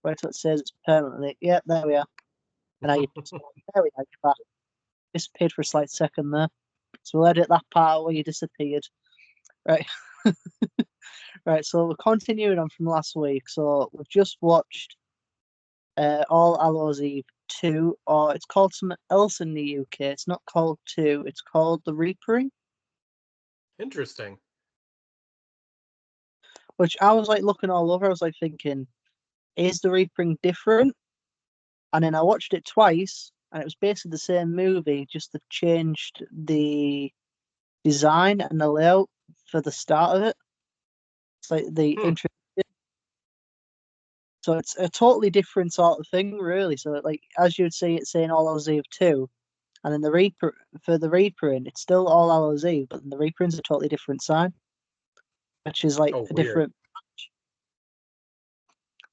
Right, so it says it's permanently. Yeah, there we are. And now you there we are. You're back. Disappeared for a slight second there. So we'll edit that part where you disappeared. Right. Right, so we're continuing on from last week. So we've just watched All Hallows Eve 2, or it's called something else in the UK. It's not called 2, it's called The Reapering, Interesting. which I was like looking all over. I was like thinking, is The Reapering different? And then I watched it twice, and it was basically the same movie, just they changed the design and the layout for the start of it. It's like the Hmm. intro. So it's a totally different sort of thing, really. So like as you'd see it saying All Hallows Eve 2, and then the Reaper for the Reapering, it's still All Hallows Eve, but the Reapering's a totally different sign, which is like Oh, a weird. different.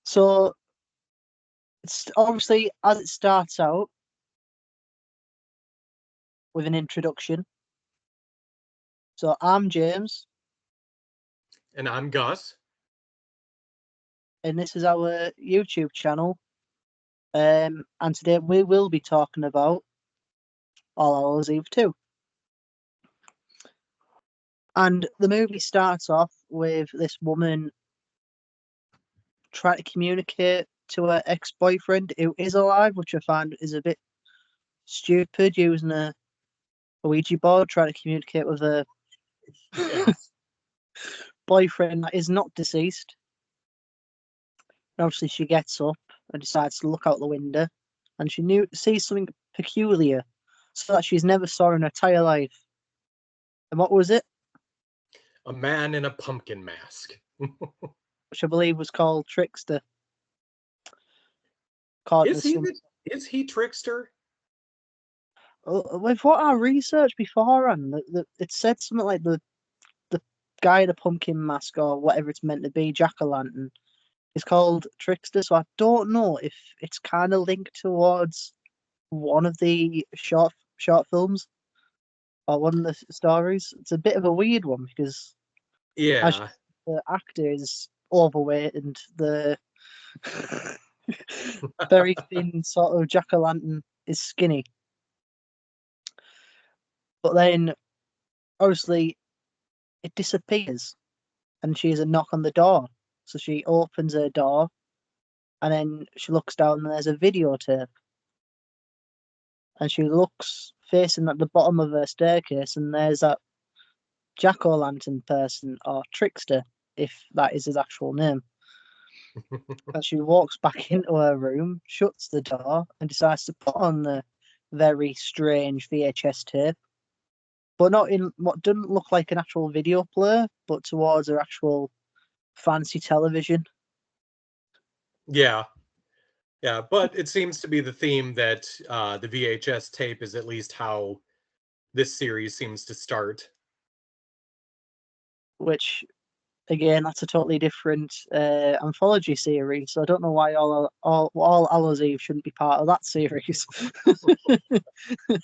So it's obviously as it starts out with an introduction. So I'm James, And I'm Gus. and this is our YouTube channel. And today we will be talking about All Hallows Eve 2. And the movie starts off with this woman trying to communicate to her ex-boyfriend who is alive, which I find is a bit stupid, using a Ouija board trying to communicate with a Yeah. boyfriend that is not deceased. And obviously, she gets up and decides to look out the window, and she sees something peculiar, so that she's never saw in her entire life. And what was it? A man in a pumpkin mask. Which I believe was called Trickster. Called Is the he some. the is he Trickster? With what I researched beforehand, it said something like the guy in a pumpkin mask or whatever it's meant to be, jack-o'-lantern, is called Trickster. So I don't know if it's kind of linked towards one of the short films or one of the stories. It's a bit of a weird one because as Yeah. the actor is overweight and the very thin sort of jack-o'-lantern is skinny. But then obviously it disappears and she has a knock on the door. So she opens her door and then she looks down and there's a videotape. And she looks facing at the bottom of her staircase and there's that jack-o'-lantern person or trickster, if that is his actual name. And she walks back into her room, shuts the door, and decides to put on the very strange VHS tape, but not in what doesn't look like an actual video player, but towards her actual fancy television. Yeah. Yeah. But it seems to be the theme that the VHS tape is at least how this series seems to start. Which, again, that's a totally different anthology series. So I don't know why all Hallows Eve shouldn't be part of that series.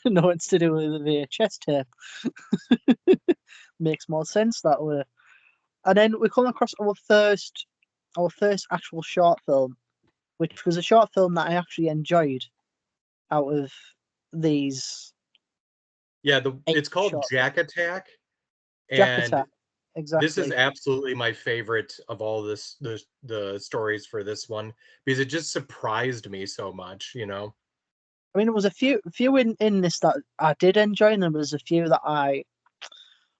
No, it's to do with the VHS tape. Makes more sense that way. And then we come across our first actual short film, which was a short film that I actually enjoyed out of these Yeah, eight it's called short Jack Attack, Jack and Attack. this is Exactly. absolutely my favorite of all the stories for this one because it just surprised me so much. I mean, there was a few in this that I did enjoy, and there was a few that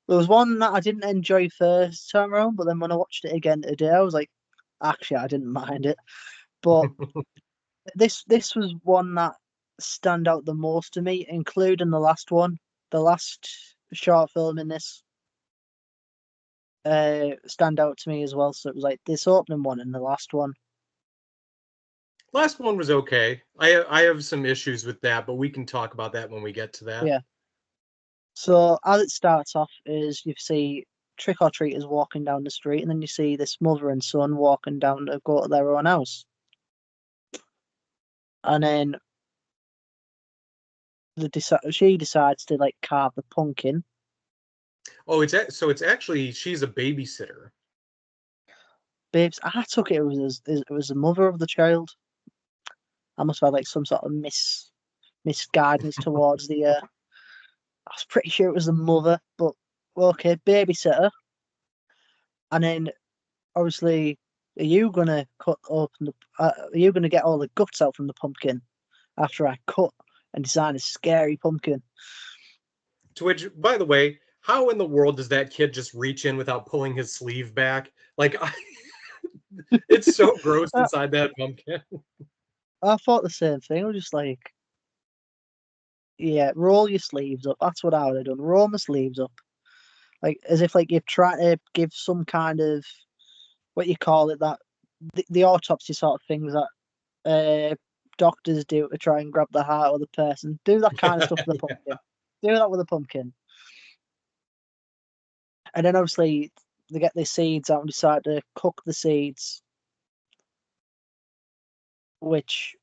there was one that I didn't enjoy first time around, but then when I watched it again today, I was like, actually, I didn't mind it. But this was one that stand out the most to me, including the last one, the last short film in this stand out to me as well. So it was like this opening one and the last one. Last one was okay. I have some issues with that, but we can talk about that when we get to that. Yeah. So as it starts off is you see trick or treaters walking down the street, and then you see this mother and son walking down to go to their own house. And then she decides to like carve the pumpkin. Oh, so it's actually she's a babysitter. babes. I took it it was the mother of the child. I must have had like some sort of misguidance towards the. I was pretty sure it was the mother, but okay, babysitter. And then obviously, are you gonna cut open the? Are you gonna get all the guts out from the pumpkin after I cut and design a scary pumpkin? To which, by the way, how in the world does that kid just reach in without pulling his sleeve back? Like, it's so gross I, inside that pumpkin. I thought the same thing. I was just like, yeah, roll your sleeves up. That's what I would have done. Roll my sleeves up, like as if like you're trying to give some kind of what you call it that the autopsy sort of things that doctors do to try and grab the heart of the person. Do that kind of stuff with the Yeah. pumpkin. Do that with a pumpkin. And then obviously they get the seeds out and decide to cook the seeds, which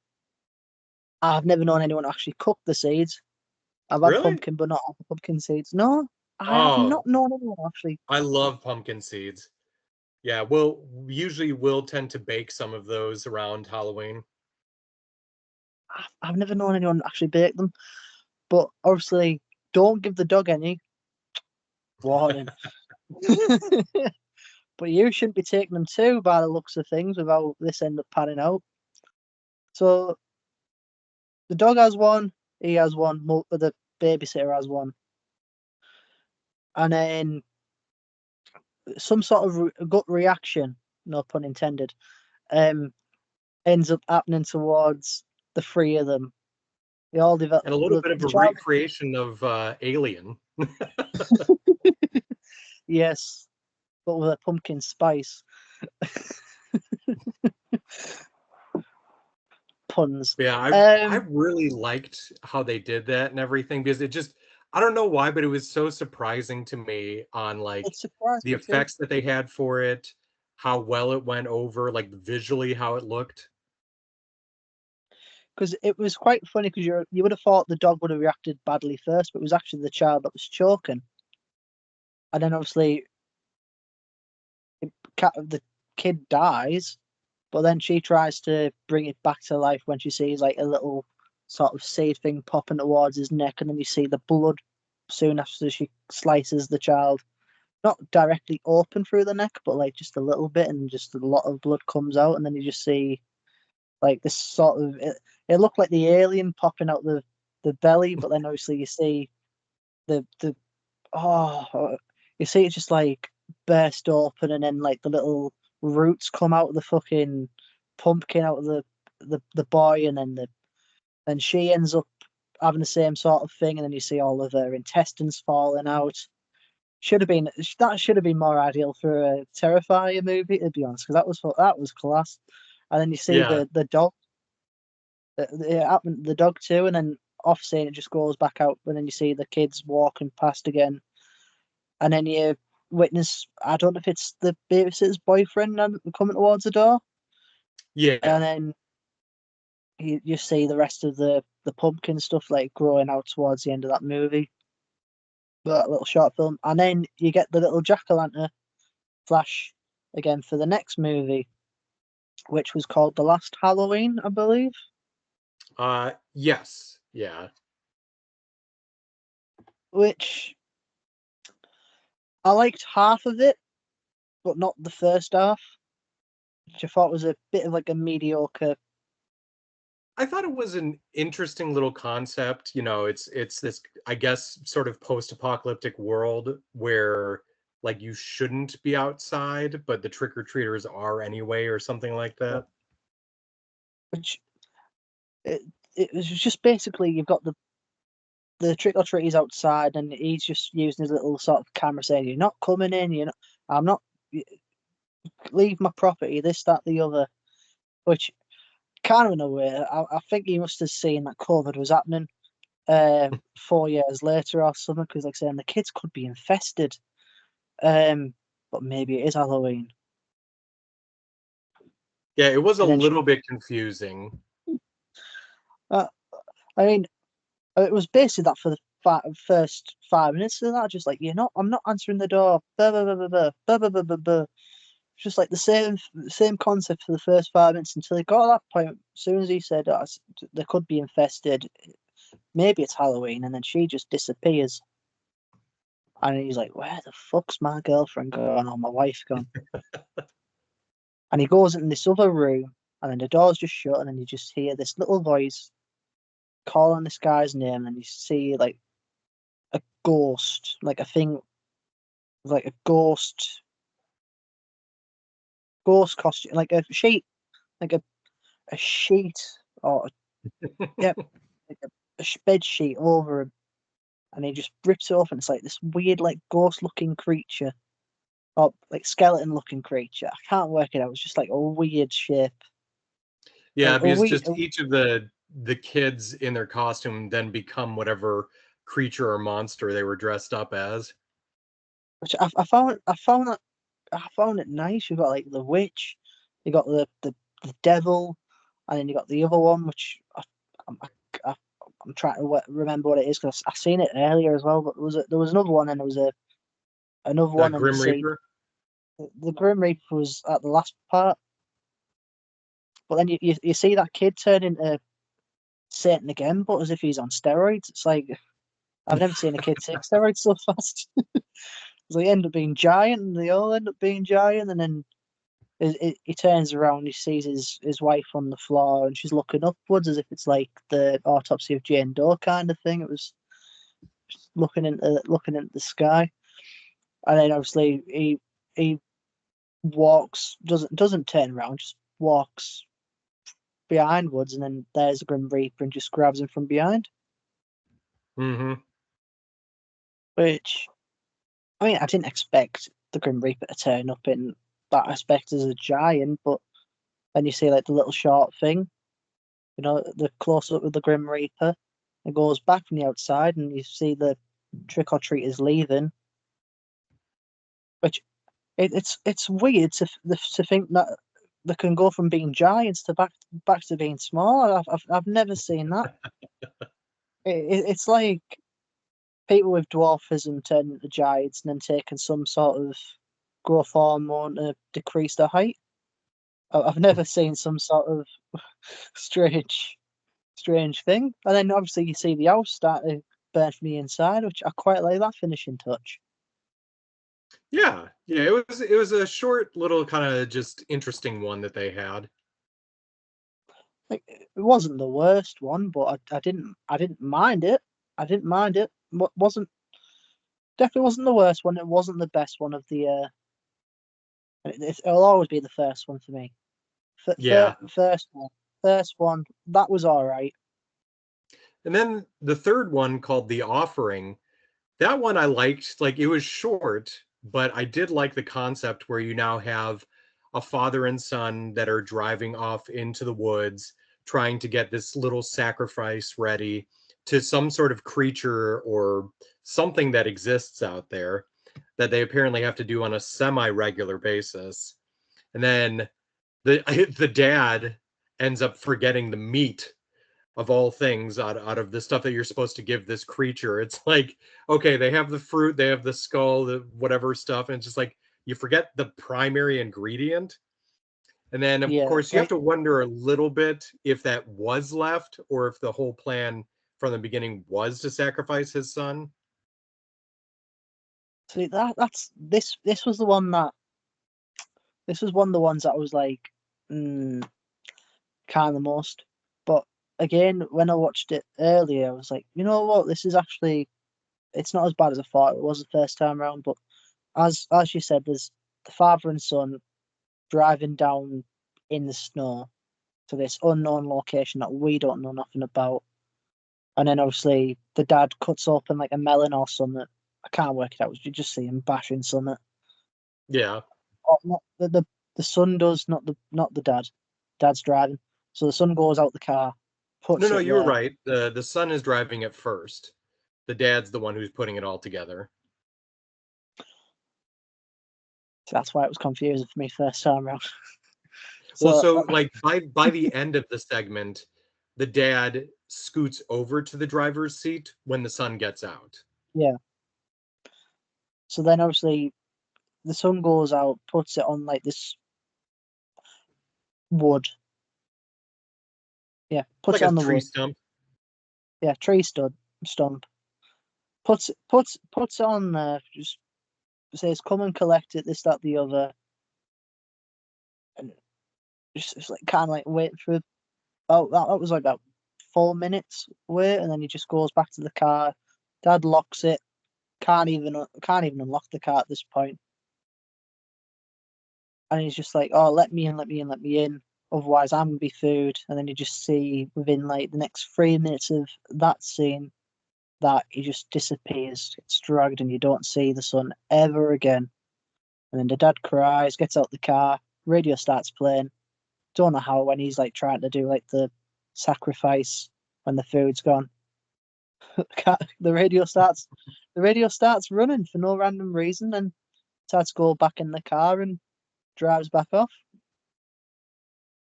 I've never known anyone actually cook the seeds. I've had Really? pumpkin, but not all the pumpkin seeds. No, I have Oh, not known anyone actually. I love pumpkin seeds. Yeah, we'll tend to bake some of those around Halloween. I've never known anyone actually bake them. But obviously, don't give the dog any. Warning. But you shouldn't be taking them too, by the looks of things, without this end up panning out. So the dog has one, he has one, the babysitter has one, and then some sort of gut reaction, no pun intended, um, ends up happening towards the three of them. They all develop And a little bit of the a child. recreation of Alien. Yes, but with a pumpkin spice. Puns. Yeah, I Um, really liked how they did that and everything because it just I don't know why, but it was so surprising to me on it like surprised the me too. effects that they had for it, how well it went over, like visually how it looked. Because it was quite funny because you would have thought the dog would have reacted badly first, but it was actually the child that was choking, and then obviously the kid dies, but then she tries to bring it back to life when she sees like a little sort of seed thing popping towards his neck, and then you see the blood soon after she slices the child, not directly open through the neck, but like just a little bit, and just a lot of blood comes out, and then you just see like this sort of it looked like the alien popping out the belly, but then obviously you see the oh you see it just like burst open, and then like the little roots come out of the fucking pumpkin out of the boy, and then and she ends up having the same sort of thing, and then you see all of her intestines falling out. Should have been that should have been more ideal for a Terrifier movie, to be honest, because that was class. And then you see Yeah. the dog it happened the dog too, and then off scene it just goes back out, and then you see the kids walking past again, and then you witness I don't know if it's the babysitter's boyfriend coming towards the door, Yeah. and then you see the rest of the pumpkin stuff like growing out towards the end of that movie, that little short film, and then you get the little jack-o'-lantern flash again for the next movie, which was called The Last Halloween, I believe, Yes. Yeah. which I liked half of it, but not the first half, which I thought was a bit of like a mediocre. I thought it was an interesting little concept. You know, it's this, I guess, sort of post-apocalyptic world where like you shouldn't be outside, but the trick-or-treaters are anyway, or something like that. Which it, it was just basically you've got the trick or treat is outside, and he's just using his little sort of camera saying, "You're not coming in. You're not. I'm not. Leave my property. This, that, the other." Which kind of in a way, I think he must have seen that COVID was happening 4 years later or something, because like saying the kids could be infested. Um, but maybe it is Halloween, Yeah, it was a and then little bit confusing. uh, I mean, it was basically that for the first 5 minutes of that, just like you're not. I'm not answering the door. Blah, blah, blah, blah, blah, blah, blah, blah, blah. just like the same concept for the first 5 minutes until he got to that point. As soon as he said, oh, they could be infested, maybe it's Halloween, and then she just disappears. And he's like, where the fuck's my girlfriend gone or my wife gone? And he goes in this other room, and then the door's just shut, and then you just hear this little voice calling this guy's name, and you see like a ghost, like a thing, like a ghost costume, like a sheet, like a sheet, or yeah, like a bed sheet over him, and he just rips it off, and it's like this weird, like ghost-looking creature, or like skeleton-looking creature. I can't work it out. It's just like a weird shape. Yeah, A because weird, just each of the kids in their costume then become whatever creature or monster they were dressed up as. which I found it nice. You got like the witch, you got the devil, and then you got the other one, which I'm, I, I'm trying to remember what it is because I seen it earlier as well. But there was another one, and there was another The one, and you Grim see Reaper? the Grim Reaper was at the last part, but then you see that kid turn into Satan again, but as if he's on steroids. It's like I've never seen a kid take steroids so fast. They end up being giant, and they all end up being giant, and then he turns around, he sees his wife on the floor, and she's looking upwards as if it's like the autopsy of Jane Doe kind of thing. It was just looking into the sky, and then obviously he walks, doesn't turn around, just walks behindwards, and then there's a Grim Reaper and just grabs him from behind. Mm-hmm. Which, I mean, I didn't expect the Grim Reaper to turn up in that aspect as a giant, but then you see like the little short thing, the close up with the Grim Reaper. It goes back from the outside, and you see the trick or treaters leaving. Which it's weird to think that they can go from being giants to back to being small. I've never seen that. It's like people with dwarfism turning into giants and then taking some sort of growth hormone to decrease their height. I've never seen some sort of strange thing. And then obviously you see the house start to burn from the inside, which I quite like that finishing touch. Yeah, yeah, it was a short little kind of just interesting one that they had. Like it wasn't the worst one, but I didn't mind it. I didn't mind it. Wasn't definitely wasn't the worst one. It wasn't the best one of the. It'll always be the first one for me. Yeah. First one that was all right. And then the third one called The Offering, that one I liked. Like it was short, but I did like the concept where you now have a father and son that are driving off into the woods trying to get this little sacrifice ready to some sort of creature or something that exists out there that they apparently have to do on a semi-regular basis. And then the the dad ends up forgetting the meat of all things out of the stuff that you're supposed to give this creature. It's like, okay, they have the fruit, they have the skull, the whatever stuff, and it's just like you forget the primary ingredient. And then of Yeah, course you have like to wonder a little bit if that was left or if the whole plan from the beginning was to sacrifice his son. see that's this was the one that this was one of the ones that I was like, mm, kind of most. But again, when I watched it earlier, I was like, you know what, this is actually it's not as bad as I thought it was the first time around. But as you said, there's the father and son driving down in the snow to this unknown location that we don't know nothing about. And then obviously the dad cuts open like a melon or something. I can't work it out. You just see him bashing something. Yeah. Or not the son does, not the dad. Dad's driving. So the son goes out the car, No, puts no, it you were there. right. The son is driving it first. The dad's the one who's putting it all together. So that's why it was confusing for me first time around. Well, So so like by the end of the segment, the dad scoots over to the driver's seat when the son gets out. yeah. So then obviously the sun goes out, puts it on like this wood. Yeah, puts Like it a on the tree wood. stump. Yeah, stump. Puts it on there. Just says, "Come and collect it." This, that, the other, and just like kind of like wait for that was like about 4 minutes wait, and then he just goes back to the car. Dad locks it. Can't even unlock the car at this point, and he's just like, "Oh, let me in, let me in, let me in. Otherwise, I'm gonna be food." And then you just see within like the next 3 minutes of that scene that he just disappears, gets dragged, and you don't see the son ever again. And then the dad cries, gets out the car, radio starts playing. Don't know how when he's like trying to do like the sacrifice when the food's gone. the radio starts the radio starts running for no random reason, and Dad's go back in the car and drives back off.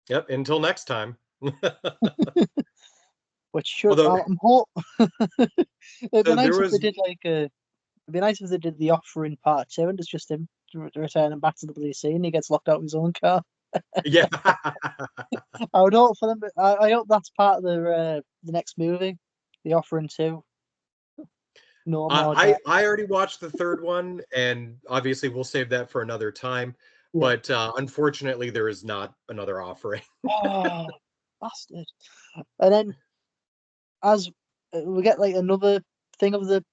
Yep. Until next time. Which should Although, I'm hope it'd be so there nice if they was, did like a it'd be nice if they did the offering part two and it's just him returning back to the police scene and he gets locked out of his own car. yeah. I would hope for them. I hope that's part of the next movie, the offering two. No more I dad. I already watched the third one, and obviously we'll save that for another time. Yeah. But unfortunately, there is not another offering. Oh, bastard. And then as we get like another thing of the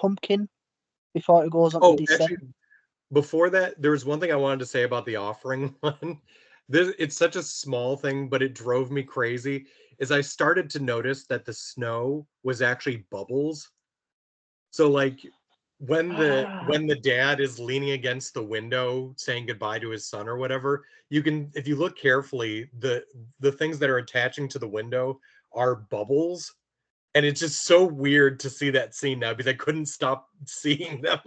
pumpkin before it goes on to Oh, descent. actually, before that, there was one thing I wanted to say about the offering one. It's such a small thing, but it drove me crazy. Is I started to notice that the snow was actually bubbles. So like Ah, when the dad is leaning against the window saying goodbye to his son or whatever, you can, if you look carefully, the things that are attaching to the window are bubbles. And it's just so weird to see that scene now because I couldn't stop seeing them.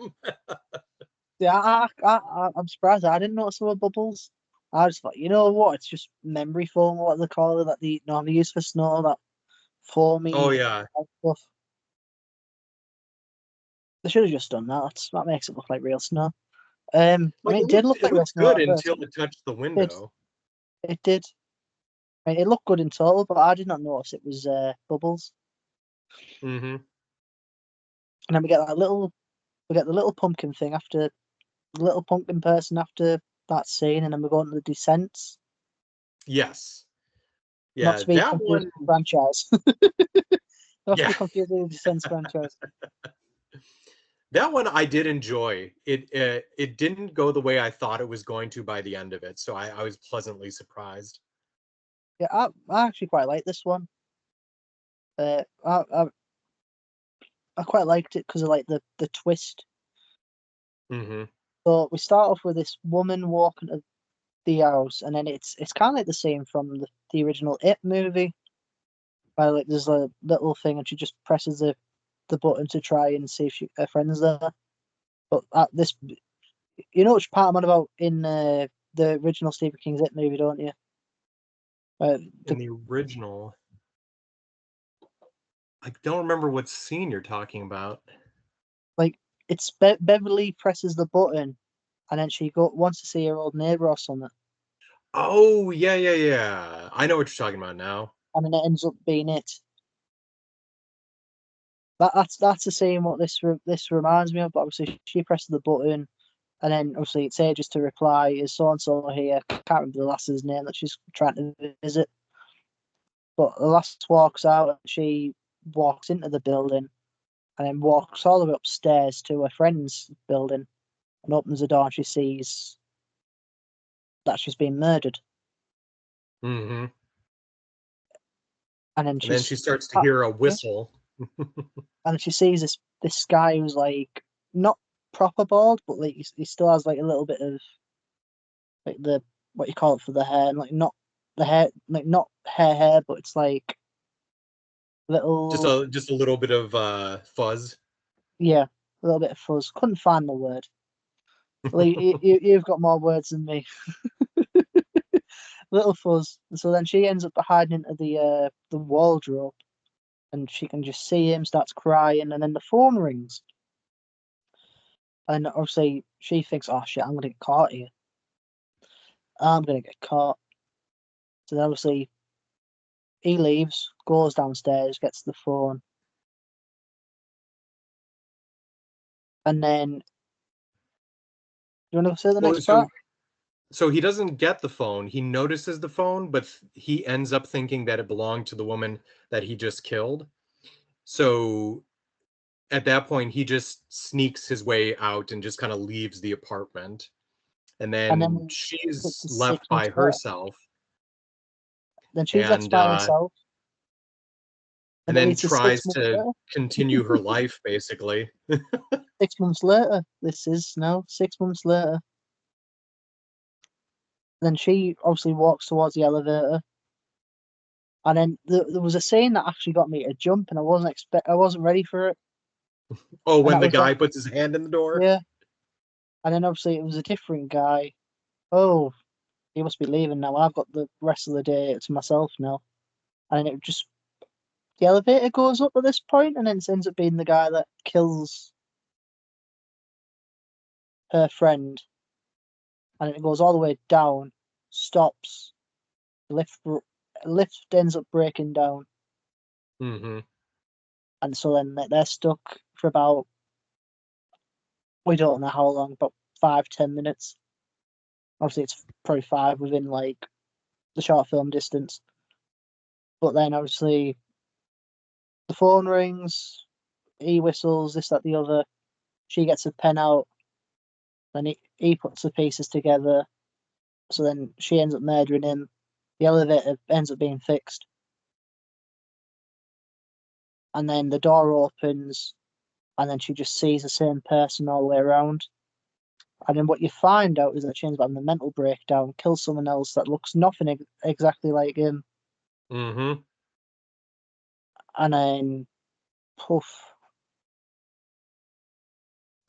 yeah, I'm surprised I didn't notice there were bubbles. I just thought, you know what? It's just memory foam, what they call it, that they normally use for snow, that Oh foamy yeah. stuff. They should have just done that. That makes it look like real snow. I Like mean, it did look it like real looked snow good at first. until it touched the It did. window. It did. I mean, it looked good in total, but I did not notice it was bubbles. Hmm. And then we get the little pumpkin thing after the little pumpkin person after that scene, and then we go on to the descents. Yes. Not Yeah, to be that confused one. with the franchise. Not to Yeah, be confused with the descents franchise. that one I did enjoy. It didn't go the way I thought it was going to by the end of it, so I was pleasantly surprised. Yeah, I actually quite like this one. Uh, I, I I quite liked it because of like the twist. Hmm. So we start off with this woman walking to the house, and then it's kind of like the same from the original It movie, where like there's a little thing and she just presses the button to try and see if her friend's there. But at this, you know which part I'm on about in the original Stephen King's It movie, don't you? In The the original, I don't remember what scene you're talking about. like it's Beverly presses the button, and then she wants to see her old neighbor or something, Oh, yeah, yeah, yeah. I know what you're talking about now. and then it ends up being it. That's the same what this reminds me of. But obviously, she presses the button, and then obviously it says just to reply is so and so here. Can't remember the lass's name that she's trying to visit. But the lass walks out and she walks into the building and then walks all the way upstairs to her friend's building and opens the door and she sees that she's been murdered. Hmm. And then And then she's she starts to hear a yeah, whistle. and she sees this guy who's like not proper bald, but like he still has like a little bit of like the what you call it for the hair, and like not the hair, like not hair, but it's like little Just a little bit of fuzz. yeah, a little bit of fuzz. Couldn't find the word. Like you've got more words than me. Little fuzz. So then she ends up hiding into the wardrobe, and she can just see him. Starts crying, and then the phone rings. And obviously she thinks, oh shit, I'm gonna get caught here. I'm gonna get caught. So then obviously he leaves, goes downstairs, gets the phone, and then you want to say the Well, next part? so he doesn't get the phone. He notices the phone, but he ends up thinking that it belonged to the woman that he just killed. So at that point, he just sneaks his way out and just kind of leaves the apartment. And And then then it's she's just left 6 months by later. herself, Then she's left and by herself, and then then it's just six tries months to later. continue her life, basically. 6 months later, this is now 6 months later. Then she obviously walks towards the elevator, and then there was a scene that actually got me to jump, and I wasn't ready for it, Oh, and when that the was that, guy puts his hand in the door? yeah. And then obviously it was a different guy. Oh, he must be leaving now. I've got the rest of the day to myself now, and then it just the elevator goes up at this point, and then it ends up being the guy that kills her friend, and it goes all the way down, stops, lift lift ends up breaking down, Mm-hmm. and so then they're stuck for about we don't know how long, about 5-10 minutes. Obviously, it's probably five within like the short film distance. But then obviously the phone rings, he whistles, this, that, the other. She gets a pen out, then he puts the pieces together. So then she ends up murdering him. The elevator ends up being fixed. And then the door opens, and then she just sees the same person all the way around. And then what you find out is that she ends up having a mental breakdown, kills someone else that looks nothing exactly like him. Mm-hmm. And then, poof,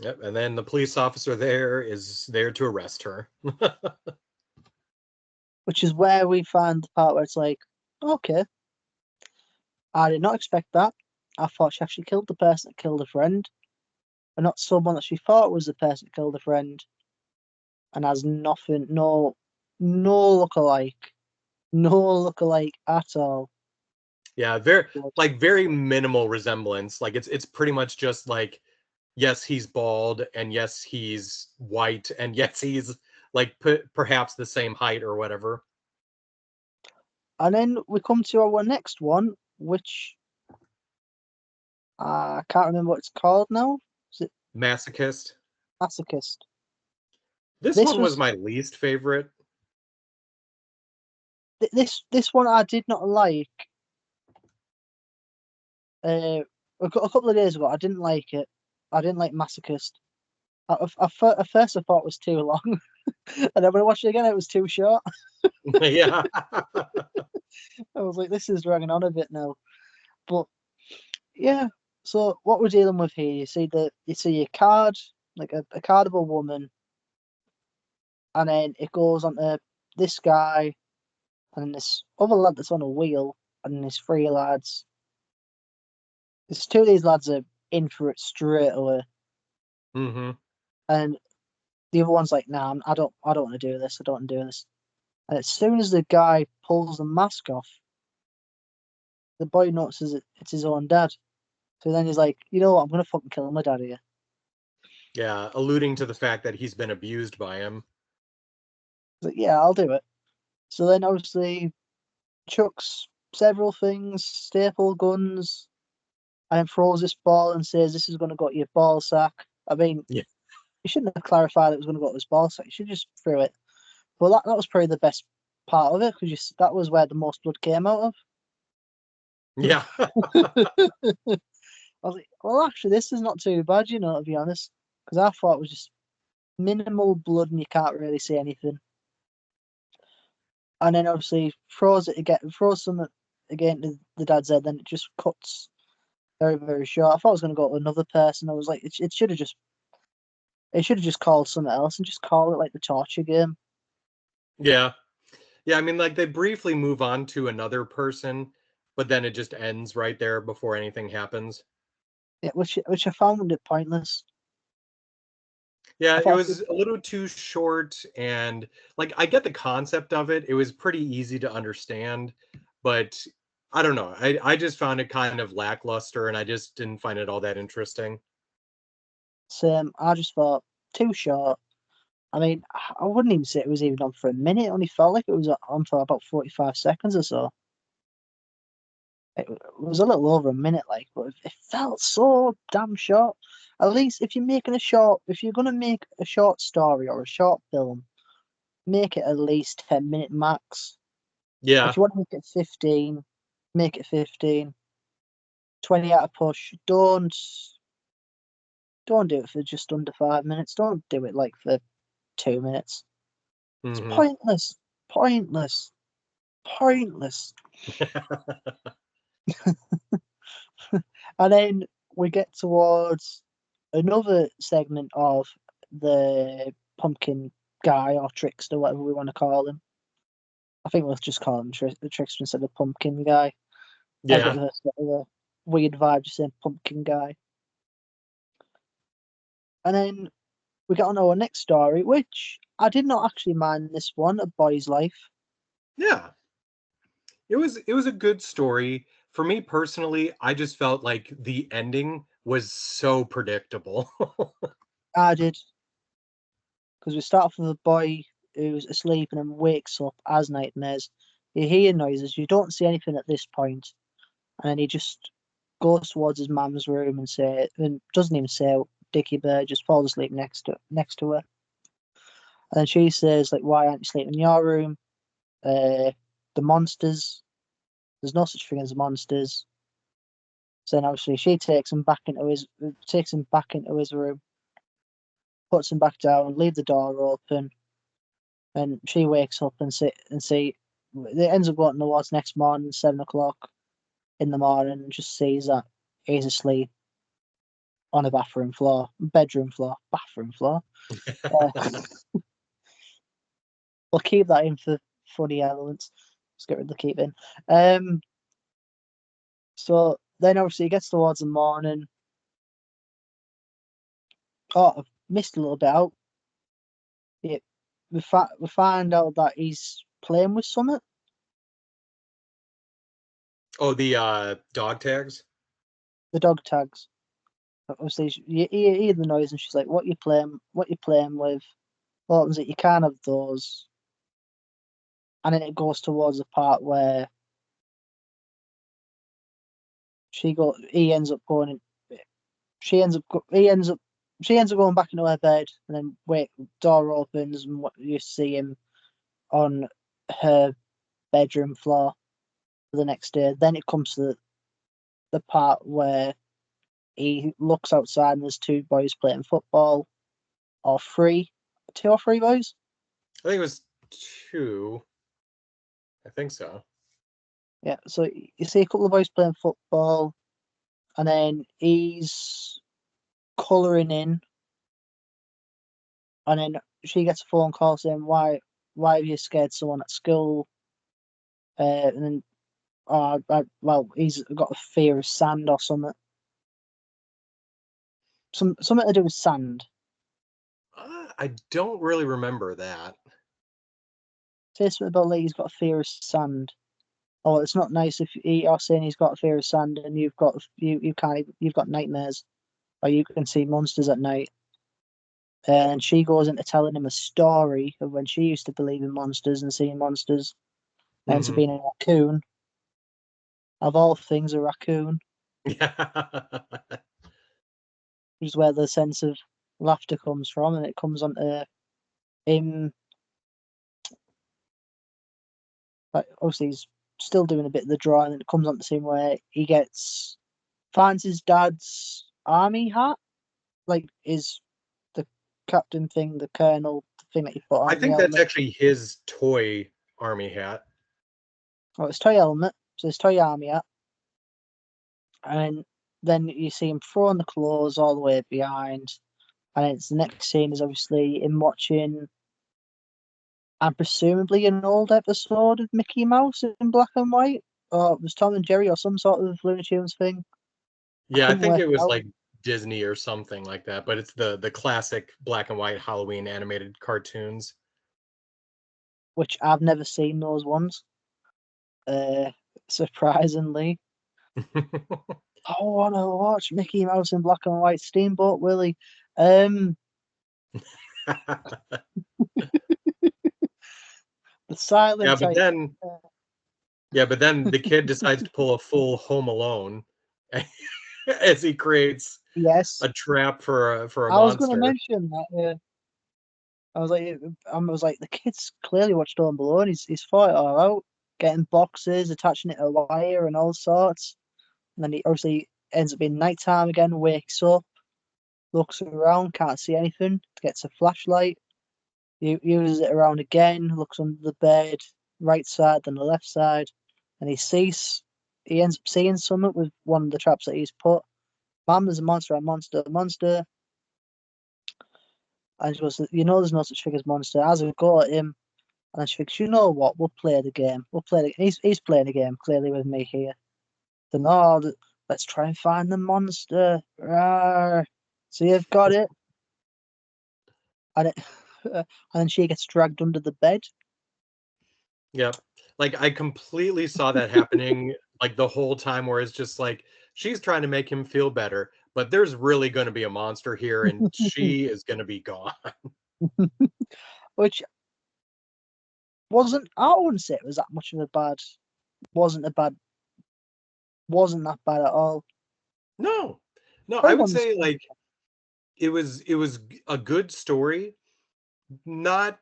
Yep. And then the police officer there is there to arrest her. which is where we find the part where it's like, okay, I did not expect that. I thought she actually killed the person that killed a friend, and not someone that she thought was the person that killed a friend, and has nothing, no lookalike, no lookalike at all. Yeah, very minimal resemblance. Like it's pretty much just like, yes, he's bald, and yes, he's white, and yes, he's like perhaps the same height or whatever. And then we come to our next one, which I can't remember what it's called now. Is it Masochist. Masochist? This This one was was my least favorite. this one I did not like. A couple of days ago, I didn't like it. I didn't like Masochist. At first, I thought it was too long, and then when I watched it again, it was too short. Yeah. I was like, "This is dragging on a bit now." But yeah, so what we're dealing with here, you see a card, like a card of a woman, and then it goes on to this guy, and then this other lad that's on a wheel, and then there's three lads. There's two of these lads are in for it straight away, Hmm. and the other one's like, "Nah, I don't want to do this. I don't want to do this." And as soon as the guy pulls the mask off, the boy notices it's his own dad. So then he's like, "You know what? I'm gonna fucking kill my dad here." Yeah, alluding to the fact that he's been abused by him. He's like, "Yeah, I'll do it." So then obviously chucks several things, staple guns, and then throws this ball and says, "This is gonna go to your ball sack." I mean, Yeah. you shouldn't have clarified it was gonna go to his ball sack. You should just throw it. But that was probably the best part of it because that was where the most blood came out of. Yeah. I was like, well, actually, this is not too bad, to be honest, because I thought it was just minimal blood and you can't really see anything. And then obviously throws some again to the dad's head, then it just cuts very, very short. I thought it was going to go to another person. I was like, it should have just called something else and just call it like the torture game. Yeah. Yeah, I mean, like they briefly move on to another person, but then it just ends right there before anything happens. Yeah, which I found it pointless. Yeah, I it thought it was a little too short, and like I get the concept of it. It was pretty easy to understand, but I don't know. I just found it kind of lackluster, and I just didn't find it all that interesting. same. I just thought too short. I mean, I wouldn't even say it was even on for a minute. It only felt like it was on for about 45 seconds or so. It was a little over a minute, like, but it felt so damn short. At least if you're gonna make a short story or a short film, make it at least 10-minute max. If Yeah. you want to make it 15, make it 15. 20 at a push. Don't do it for just under 5 minutes. Don't do it like for 2 minutes. It's Hmm. pointless. Pointless. Pointless. And then we get towards another segment of the pumpkin guy or trickster, whatever we want to call him. I think we'll just call him the trickster instead of pumpkin guy. A bit Yeah. of a sort of a weird vibe just saying pumpkin guy. And then we get on to our next story, which I did not actually mind this one, A Boy's Life. Yeah. It was a good story. For me personally, I just felt like the ending was so predictable. I did, because we start off with a boy who's asleep and then wakes up as nightmares. You hear noises, you don't see anything at this point, and then he just goes towards his mum's room and doesn't even say Dickie Bear, just falls asleep next to her. And then she says, like, why aren't you sleeping in your room? The monsters. There's no such thing as monsters. So then obviously she takes him back into his room, puts him back down, leave the door open, and she wakes up and see it ends up going towards next morning, 7 o'clock in the morning, and just sees that he's asleep on a bathroom floor. Uh, we'll keep that in for funny elements. Let's get rid of the keep in. Um, so then obviously it gets towards the morning. Oh, I've missed a little bit out. Yeah, we find out that he's playing with Summit, Oh, the dog tags? the dog tags. Obviously, you hear the noise, and she's like, "What you playing? What you playing with?" What happens that you can't have those, and then it goes towards the part where he ends up going, she ends up, she ends up going back into her bed, and then door opens, and what you see him on her bedroom floor for the next day. Then it comes to the part where he looks outside, and there's two boys playing football, or two or three boys. I think it was two. I think so. Yeah, so you see a couple of boys playing football, and then he's colouring in, and then she gets a phone call saying, "Why have you scared someone at school?" And then, well, he's got a fear of sand or something. Something to do with sand. I don't really remember that. Say something about like he's got a fear of sand. Oh, it's not nice if you're saying he's got a fear of sand and you've got nightmares, or you can see monsters at night. And she goes into telling him a story of when she used to believe in monsters and seeing monsters. Ends up Hmm. being a raccoon. Of all things, a raccoon, Yeah. which is where the sense of laughter comes from, and it comes onto him. Like, obviously, he's still doing a bit of the drawing, and it comes on the scene where he finds his dad's army hat, like is the captain thing, the colonel thing that you put I on the think that's helmet. actually his toy army hat. Oh, it's toy helmet, so it's toy army hat, and then you see him throwing the clothes all the way behind, and it's the next scene is obviously him watching, and presumably an old episode of Mickey Mouse in black and white, or it was Tom and Jerry or some sort of Looney Tunes thing. I Yeah, I couldn't think work it it was out. like Disney or something like that, but it's the classic black and white Halloween animated cartoons. which I've never seen those ones. Surprisingly, I want to watch Mickey Mouse in black and white, Steamboat Willie. Um, the Yeah, silent but type. then Uh, yeah, but then the kid decides to pull a full Home Alone as he creates yes, a trap for a I was going to monster. mention that. I was like, the kid's clearly watched Home Alone. He's fought it all out, getting boxes, attaching it to wire, and all sorts. And then he obviously ends up being nighttime again. Wakes up, looks around, can't see anything. Gets a flashlight. He uses it around again. Looks under the bed, right side, then the left side, and he ends up seeing something with one of the traps that he's put. Mom, there's a monster, a monster, a monster. And she goes, there's no such thing as monster. As we go at him, and she thinks, you know what? We'll play the game. We'll play the. He's playing the game clearly with me here. Then let's try and find the monster. Rawr. So you've got it, and it, and then she gets dragged under the bed. Yep. Like I completely saw that happening like the whole time where it's just like she's trying to make him feel better, but there's really going to be a monster here and she is going to be gone. Which wasn't. I wouldn't say it was that much of a bad. Wasn't a bad. Wasn't that bad at all. No. No, I Probably would one of say the. like it was a good story, not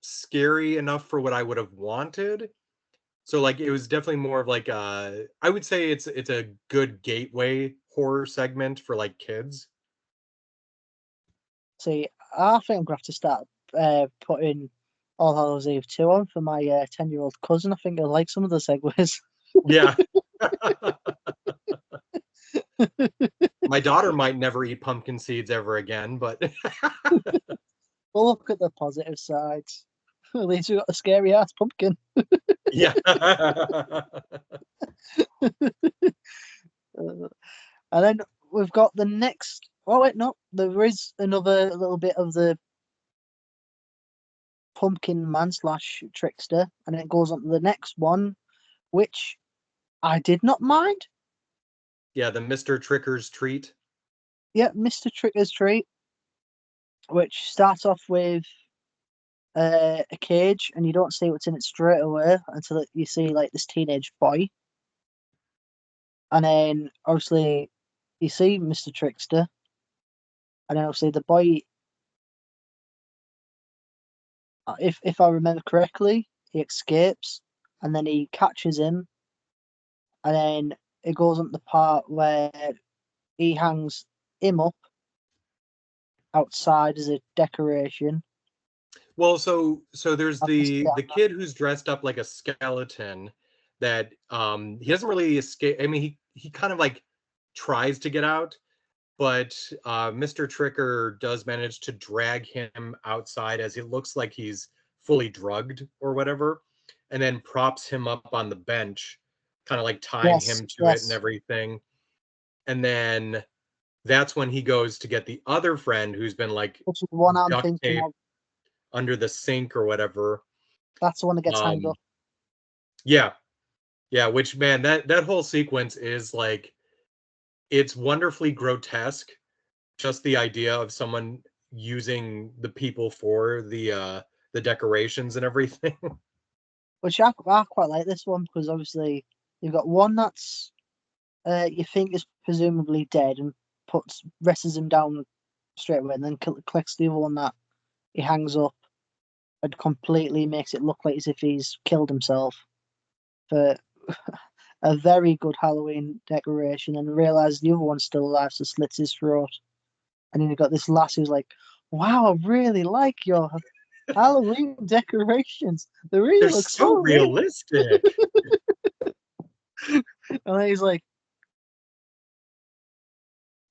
scary enough for what I would have wanted. So like it was definitely more of like I would say it's a good gateway horror segment for like kids. See, I think I'm gonna have to start putting All Hallows Eve 2 on for my 10-year-old cousin. I think he'll like some of the segues. Yeah. My daughter might never eat pumpkin seeds ever again, but We'll look at the positive sides. At least we got a scary ass pumpkin. yeah. Uh, and then we've got the next. Oh wait, no, there is another little bit of the pumpkin man slash trickster, and then it goes on to the next one, which I did not mind. Yeah, the Mr. Tricker's treat. Yeah, Mr. Tricker's Treat, which starts off with a cage, and you don't see what's in it straight away until you see like this teenage boy, and then obviously you see Mr. Trickster, and then obviously the boy, if I remember correctly, he escapes, and then he catches him, and then it goes on to the part where he hangs him up outside as a decoration. Well, so there's I've missed the that. kid who's dressed up like a skeleton that he doesn't really escape. I mean, he kind of like tries to get out, but Mr. Tricker does manage to drag him outside as it looks like he's fully drugged or whatever, and then props him up on the bench, kind of like tying Yes, him to it and yes, everything. And then that's when he goes to get the other friend who's been like which is the one I'm duct thinking taped of. under the sink or whatever. That's the one that gets hanged Um, up. yeah, yeah. Which man, that whole sequence is like it's wonderfully grotesque. Just the idea of someone using the people for the decorations and everything. Which I quite like this one because obviously you've got one that's you think is presumably dead and rests him down straight away, and then collects the other one that he hangs up and completely makes it look like as if he's killed himself for a very good Halloween decoration, and realizes the other one's still alive, so slits his throat. And then you've got this lass who's like, "Wow, I really like your Halloween decorations. They They're really look so so real." realistic. And then he's like,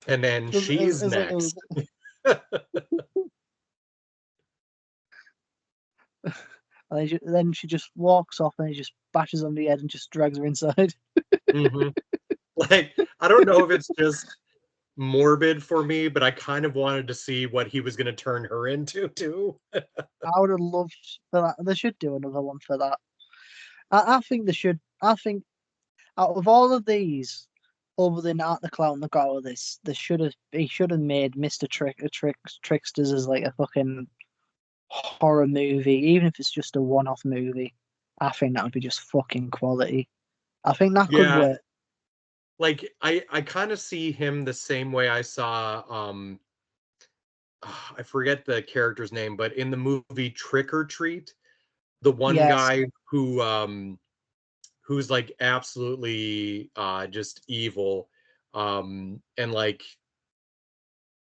And then "Does she's is like, next. then she just walks off, and he just bashes on the head and just drags her inside." Hmm. Like I don't know if it's just morbid for me, but I kind of wanted to see what he was going to turn her into too. I would have loved for that. They should do another one for that. I think they should. I think out of all of these, other than Art the Clown that got all this, he should have made Mr. Tricksters as like a fucking horror movie, even if it's just a one-off movie. I think that would be just fucking quality. I think that could Yeah, work. like I kind of see him the same way I saw I forget the character's name, but in the movie Trick or Treat, the one Yes, guy who's like absolutely just evil, and like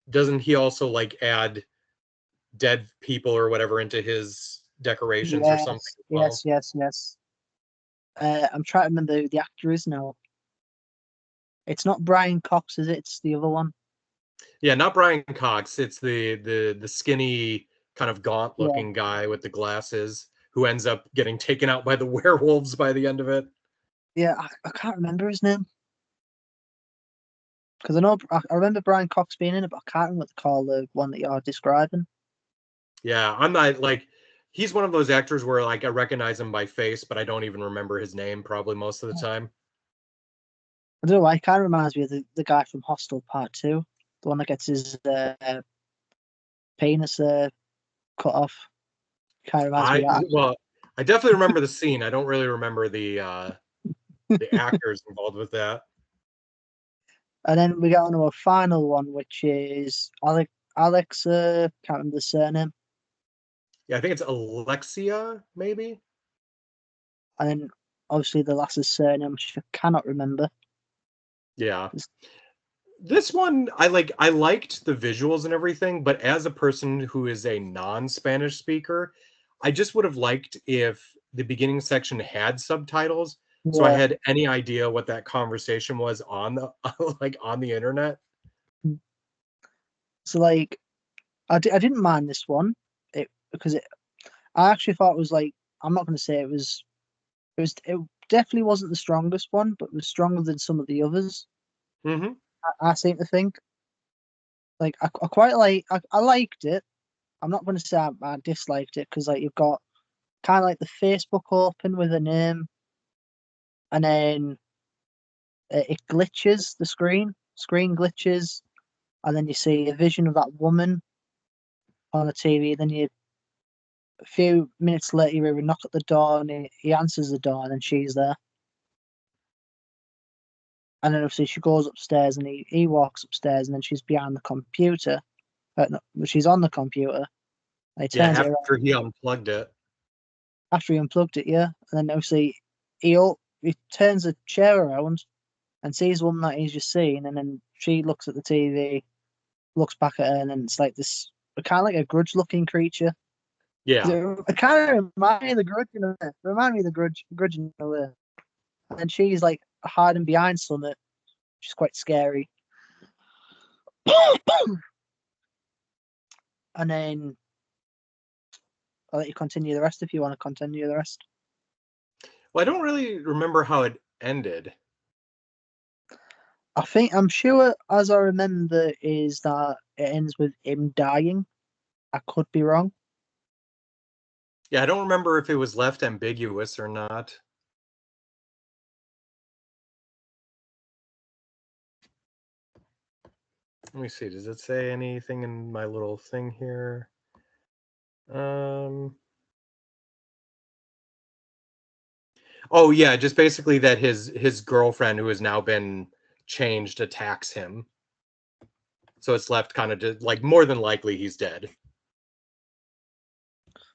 doesn't he also like add dead people or whatever into his decorations or something yes, as well? yes, yes, yes. I'm trying to remember who the actor is now. It's not Brian Cox, is it? It's the other one. Yeah, not Brian Cox. It's the skinny kind of gaunt Yeah, looking guy with the glasses who ends up getting taken out by the werewolves by the end of it. yeah. I can't remember his name because I remember Brian Cox being in it, but I can't remember what to call the one that you're describing. Yeah, I'm not like he's one of those actors where like I recognize him by face, but I don't even remember his name probably most of the time. I don't know why. It kind of reminds me of the guy from Hostel Part Two, the one that gets his penis cut off. Kind of reminds me I of that. well, I definitely remember the scene. I don't really remember the actors involved with that. And then we get on to a final one, which is Alex. Can't remember the surname. Yeah, I think it's Alexia, maybe. And then obviously the last is surname, which I cannot remember. Yeah. This one, I liked the visuals and everything, but as a person who is a non-Spanish speaker, I just would have liked if the beginning section had subtitles so I Yeah. had any idea what that conversation was on the like on the internet. So like I didn't mind this one, because I actually thought it was like, I'm not going to say it definitely wasn't the strongest one, but it was stronger than some of the others. Hmm. I seem to think like I quite I liked it. I'm not going to say I disliked it because like you've got kind of like the Facebook open with a name, and then it glitches the screen glitches, and then you see a vision of that woman on the TV. Then you a few minutes later you hear a knock at the door, and he answers the door, and then she's there. And then obviously she goes upstairs, and he walks upstairs, and then she's behind the computer. No, she's on the computer. And he Yeah, turns it after around he unplugged it. after he unplugged it, yeah. And then obviously he turns the chair around and sees one that he's just seen, and then she looks at the TV, looks back at her, and then it's like this kind of like a grudge-looking creature. Yeah. It kind of reminds me of the grudge in a way. Remind me of the grudge in a way. And she's like hiding behind something, which is quite scary. And then I'll let you continue the rest if you want to continue the rest. Well, I don't really remember how it ended. I'm sure, as I remember, is that it ends with him dying. I could be wrong. Yeah, I don't remember if it was left ambiguous or not. Let me see. Does it say anything in my little thing here? Um, oh yeah, just basically that his girlfriend who has now been changed attacks him. So it's left kind of like more than likely he's dead.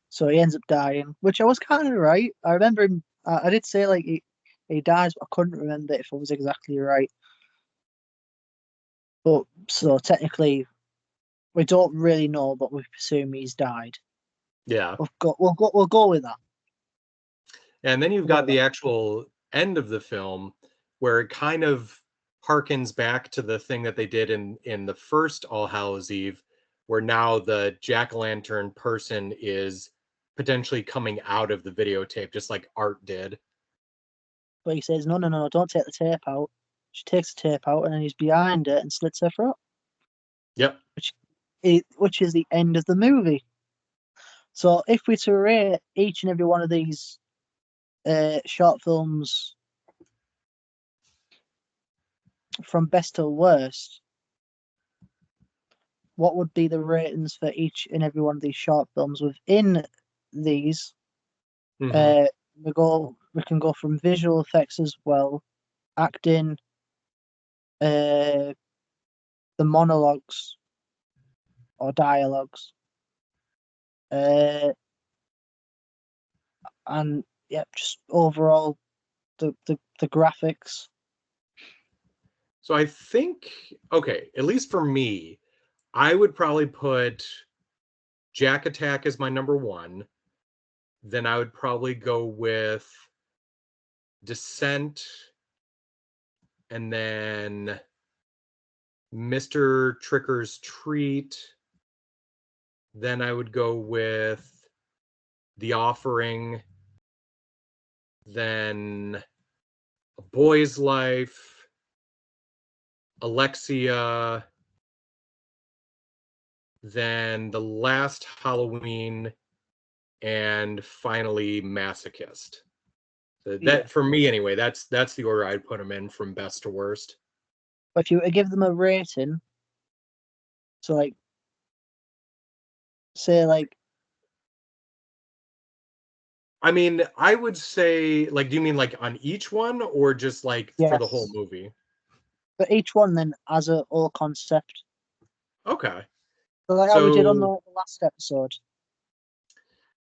So he ends up dying, which I was kind of right. I remember him. I did say like he dies, but I couldn't remember if I was exactly right. But so technically, we don't really know, but we presume he's died. Yeah. We'll go with that. And then you've We'll go got with that. the actual end of the film where it kind of harkens back to the thing that they did in the first All Hallows Eve, where now the jack-o'-lantern person is potentially coming out of the videotape, just like Art did. But he says, no, don't take the tape out. She takes the tape out, and then he's behind it and slits her throat. Yep. which is the end of the movie. So if we to rate each and every one of these short films from best to worst, what would be the ratings for each and every one of these short films within these? Hmm. Uh, we can go from visual effects as well, acting, the monologues or dialogues, uh, and yeah, just overall the graphics. So I think, okay, at least for me, I would probably put Jack Attack as my number one. Then I would probably go with Descent, and then Mr. Tricker's Treat. Then I would go with The Offering, then A Boy's Life, Alexia, then The Last Halloween, and finally Masochist. So Yeah, that, for me anyway, that's the order I'd put them in from best to worst. but if you were to give them a rating, so like say like I mean, I would say, like, do you mean like on each one or just like for the whole yes, movie? but each one then as a whole concept. Okay. So like how we did on So, the last episode.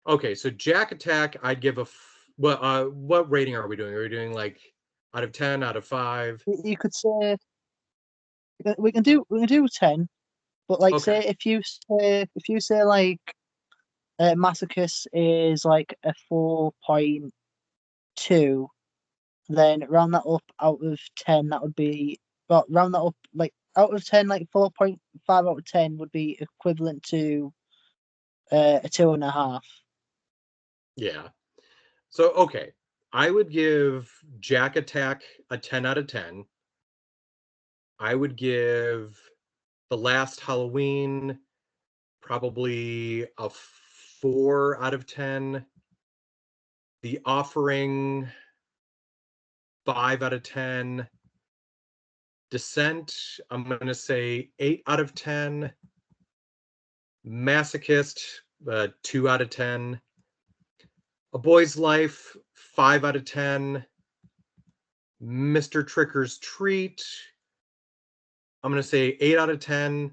okay, so Jack Attack, I'd give what rating are we doing? Are we doing like out of 10, out of 5? You could say we can do 10, but like Okay. say if you say like Masochist is like a 4.2, then round that up out of 10, that would be, well, round that up like out of 10, like 4.5 out of 10 would be equivalent to a 2.5. Yeah. So, okay. I would give Jack Attack a 10 out of 10. I would give The Last Halloween probably a 4 out of 10. The Offering, 5 out of 10. Descent, I'm going to say 8 out of 10. Masochist, 2 out of 10. A Boy's Life, 5 out of 10. Mr. Tricker's Treat, I'm going to say 8 out of 10.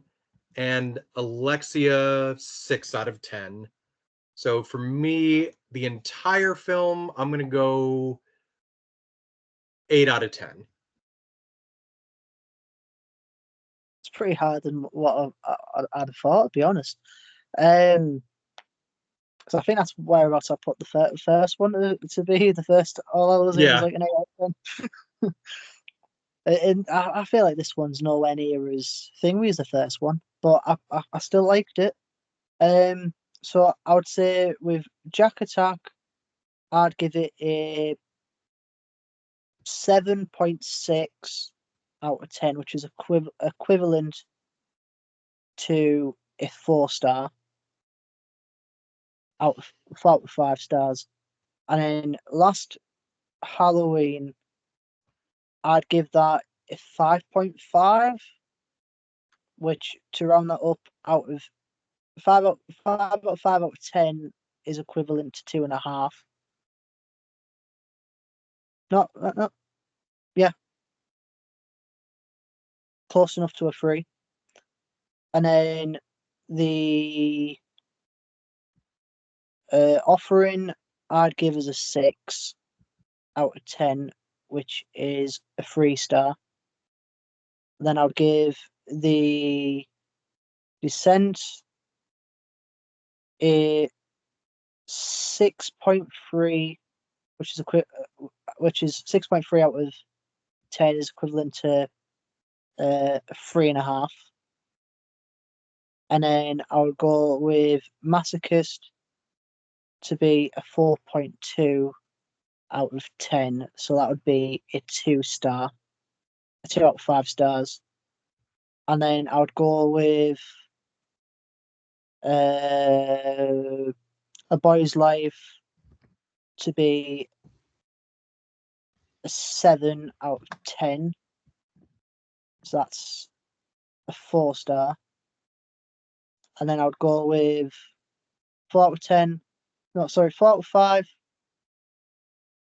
And Alexia, 6 out of 10. So for me, the entire film, I'm going to go 8 out of 10. It's pretty hard than what I'd have thought, to be honest. Um, because I think that's whereabouts I put the first one to be. The first All I was in was Yeah. like an 8 out of 10. And I feel like this one's nowhere near as thingy as the first one, but I still liked it. So I would say with Jack Attack, I'd give it a 7.6 out of 10, which is equivalent to a 4 star out of 5 stars. And then last Halloween, I'd give that a 5.5, which to round that up out of 5 out of 10 is equivalent to 2.5. Not yeah, close enough to a 3. And then the Offering, I'd give as a 6 out of 10, which is a 3 star. Then I'd give the Descent a 6.3, which is which is 6.3 out of 10 is equivalent to a 3.5. And then I would go with Masochist to be a 4.2 out of 10. So that would be a 2 star, a 2 out of 5 stars. And then I would go with A Boy's Life to be a 7 out of 10. So that's a 4-star. And then I would go with 4 out of 10. No, sorry, 4 out of 5.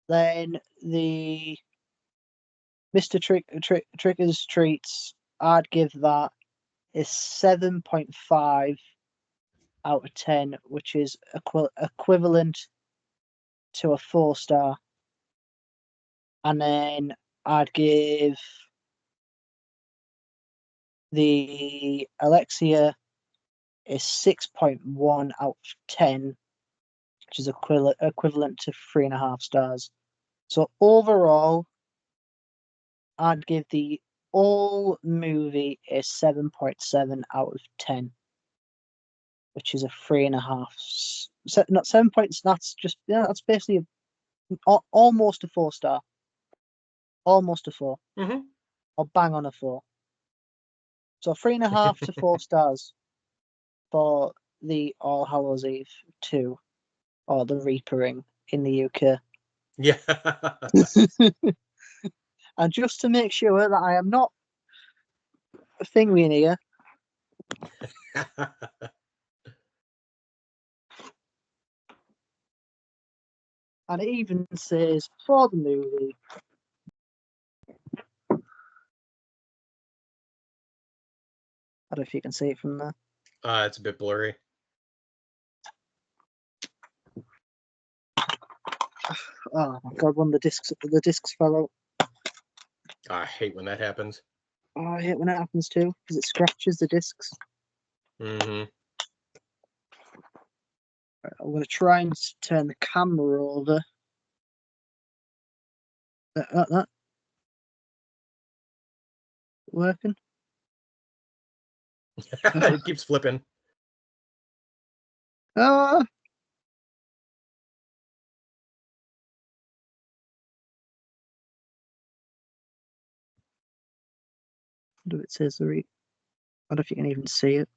Then the Mr. Tricker's Treats, I'd give that a 7.5 out of 10, which is equivalent to a 4-star. And then I'd give the Alexia a 6.1 out of 10, which is equivalent to 3.5 stars. So overall, I'd give the whole movie a 7.7 out of 10, which is a 3.5. Not 7 points. That's just that's basically almost a 4-star, almost a 4, or bang on a 4. So 3.5 to 4 stars for the All Hallows Eve 2, or the Reapering in the UK. Yeah. And just to make sure that I am not thinking here, and it even says for the movie, I don't know if you can see it from there. It's a bit blurry. Oh my god, one of the discs fell out. I hate when that happens. Oh, I hate when it happens too, because it scratches the discs. Mm-hmm. Right, I'm going to try and turn the camera over. That working? It keeps flipping. Ah! It says the I don't know if you can even see it.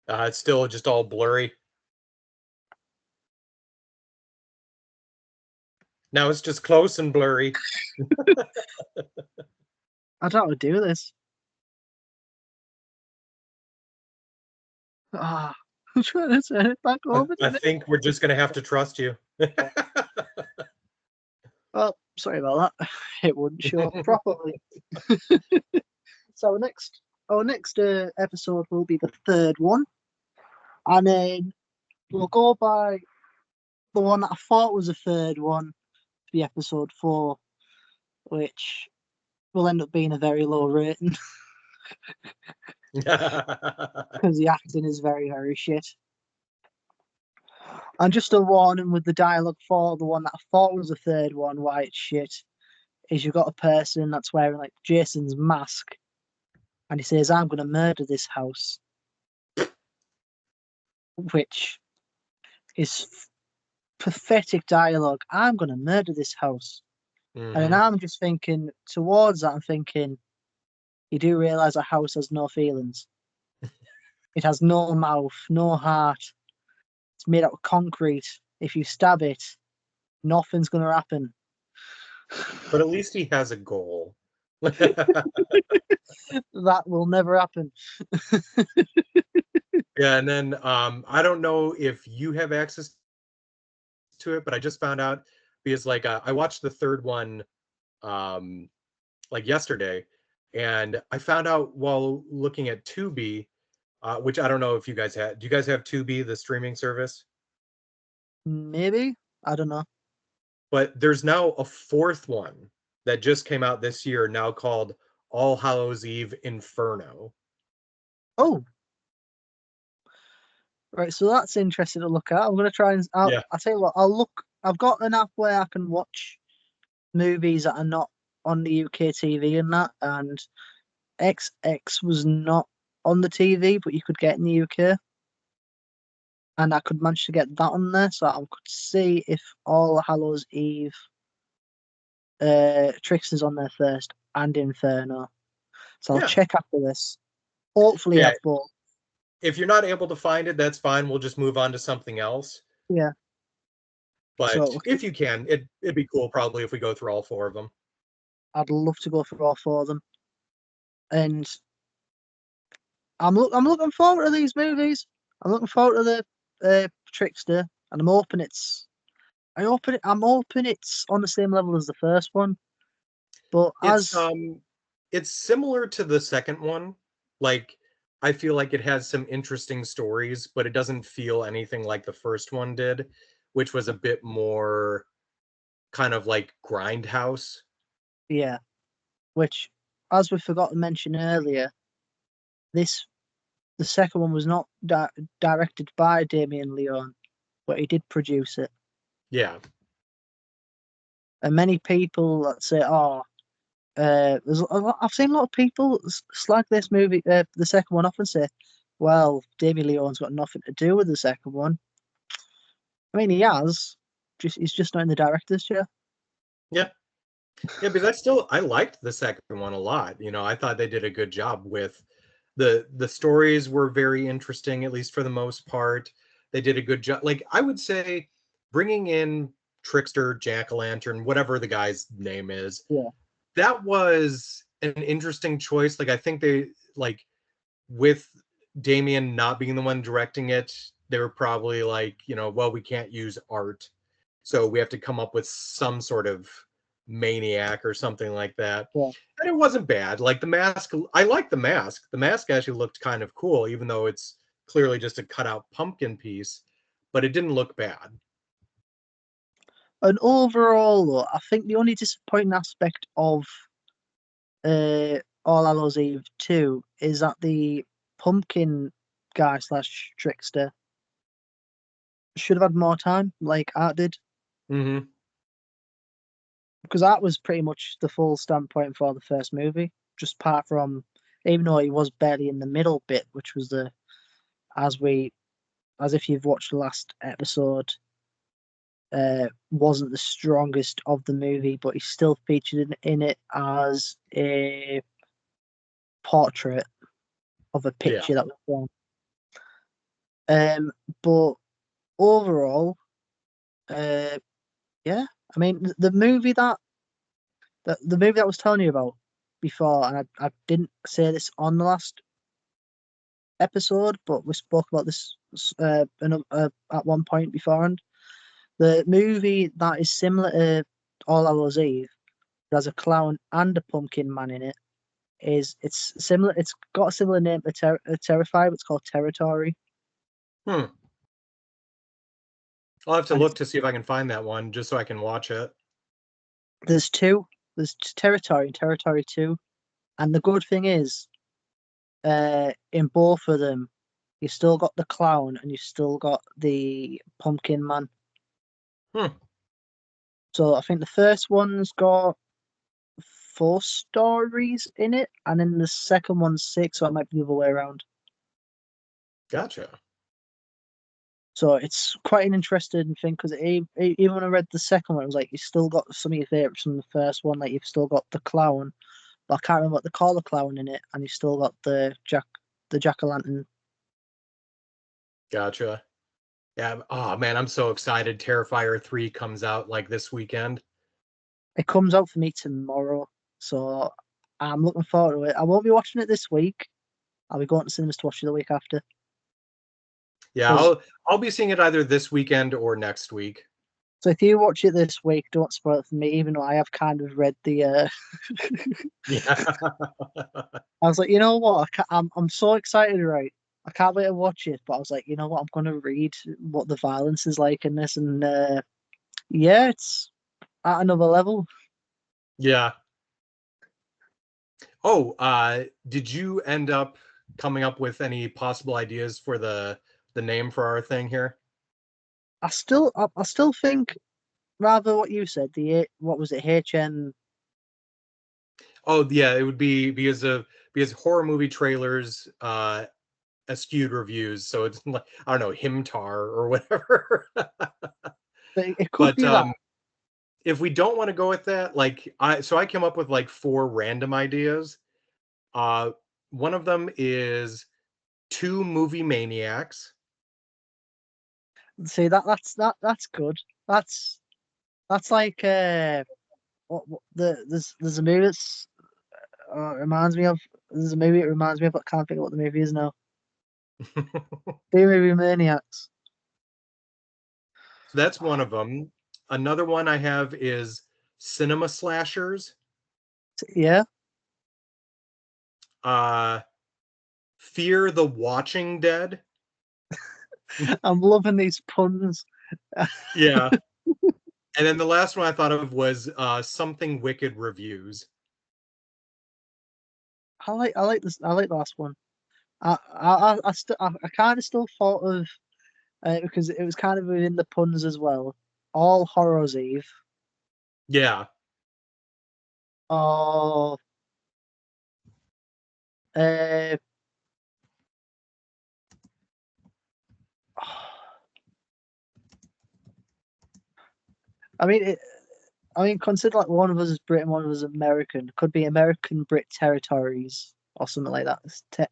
It's still just all blurry. Now it's just close and blurry. I don't know how to do this. Ah, I'm trying to turn it back over. I think we're just going to have to trust you. Well, sorry about that. It wouldn't show up properly. So our next episode will be the third one, and then we'll go by the one that I thought was the third one to be episode 4, which will end up being a very low rating because the acting is very, very shit. And just a warning with the dialogue for the one that I thought was the third one, why it's shit, is you've got a person that's wearing like Jason's mask, and he says, "I'm going to murder this house," which is pathetic dialogue. I'm going to murder this house. And then I'm just thinking, towards that, I'm thinking, you do realise a house has no feelings. It has no mouth, no heart. It's made out of concrete. If you stab it, nothing's going to happen. But at least he has a goal. That will never happen. Yeah, and then I don't know if you have access to it, but I just found out because like I watched the third one like yesterday, and I found out while looking at Tubi, which I don't know if you guys have. Do you guys have Tubi, the streaming service? Maybe? I don't know. But there's now a fourth one that just came out this year, now called All Hallows Eve Inferno. Oh, right. So that's interesting to look at. I'm going to try and. I'll tell you what, I'll look. I've got an app where I can watch movies that are not on the UK TV and that, and XX was not on the TV, but you could get in the UK. And I could manage to get that on there, so I could see if All Hallows Eve Trickster's on there first and Inferno. So I'll check after this. hopefully Yeah, have both. if you're not able to find it, that's fine. We'll just move on to something else. Yeah. But So if you can, it'd be cool probably if we go through all four of them. I'd love to go through all four of them, and I'm looking forward to these movies. I'm looking forward to the Trickster, and I'm hoping it's on the same level as the first one. But It's as um it's similar to the second one. Like I feel like it has some interesting stories, but it doesn't feel anything like the first one did, which was a bit more kind of like grindhouse. yeah, which as we forgot to mention earlier, this the second one was not directed by Damien Leone, but he did produce it. Yeah. And many people that say, "Oh, there's a lot." I've seen a lot of people slag this movie, the second one, off and say, "Well, Damien Leone's got nothing to do with the second one." I mean, he has. He's just not in the director's chair. Yeah. Yeah, because I liked the second one a lot. You know, I thought they did a good job with the stories were very interesting, at least for the most part. They did a good job. Like I would say, bringing in Trickster, Jack o' Lantern, whatever the guy's name is, Yeah, that was an interesting choice. Like I think they like with Damien not being the one directing it, they were probably like, well, we can't use art, so we have to come up with some sort of maniac or something like that. yeah. And it wasn't bad. Like the mask, I like the mask. The mask actually looked kind of cool, even though it's clearly just a cutout pumpkin piece, but it didn't look bad. And overall, though, I think the only disappointing aspect of All Hallows Eve 2 is that the pumpkin guy slash trickster should have had more time, like Art did, Mm-hmm. because that was pretty much the full standpoint for the first movie. Just apart from, even though he was barely in the middle bit, which was the as we as if you've watched the last episode, wasn't the strongest of the movie, but he still featured in it as a portrait of a Yeah. picture that was drawn. But overall, uh, yeah, I mean the movie that I was telling you about before, and I didn't say this on the last episode, but we spoke about this at one point beforehand. The movie that is similar to All Hallows Eve, there's a clown and a pumpkin man in it. It's similar? It's got a similar name to Terrifier. It's called Territory, Hmm. I'll have to and look to see if I can find that one just so I can watch it. there's two. There's Territory and Territory Two, and the good thing is, in both of them, you still got the clown and you still got the pumpkin man. Hmm. So I think the first one's got 4 stories in it, and then the second one's 6, so it might be the other way around. Gotcha. So it's quite an interesting thing because even when I read the second one, it was like you still got some of your favorites from the first one. Like you've still got the clown, but I can't remember what they call the clown in it, and you've still got the jack o' lantern. Gotcha. Yeah. Oh man, I'm so excited. Terrifier 3 comes out like this weekend. It comes out for me tomorrow, so I'm looking forward to it. I won't be watching it this week. I'll be going to cinemas to watch it the week after. Yeah, Because I'll be seeing it either this weekend or next week. so if you watch it this week, don't spoil it for me. Even though I have kind of read the, Yeah. I was like, you know what? I'm so excited, right? I can't wait to watch it. But I was like, you know what? I'm gonna read what the violence is like in this, and yeah, it's at another level. Yeah. Oh, did you end up coming up with any possible ideas for the name for our thing here? I still think rather what you said. What was it? HN. Oh, yeah, it would be because horror movie trailers skewed reviews, so it's like I don't know, Himtar or whatever. It could But be that. if we don't want to go with that, like I came up with like four random ideas. Uh One of them is Two Movie Maniacs. See that's good. That's like there's a movie that's reminds me of. There's a movie it reminds me of, but I can't think of what the movie is now. Two Movie Maniacs. So that's one of them. Another one I have is Cinema Slashers. Yeah, Uh, Fear the Watching Dead. I'm loving these puns. Yeah. And then the last one I thought of was Something Wicked Reviews. I like this. I like the last one. I kind of still thought of because it was kind of within the puns as well. All Horrors Eve. Yeah. Oh, uh, I mean, consider like one of us is Britain, one of us is American. Could be American Brit territories or something like that.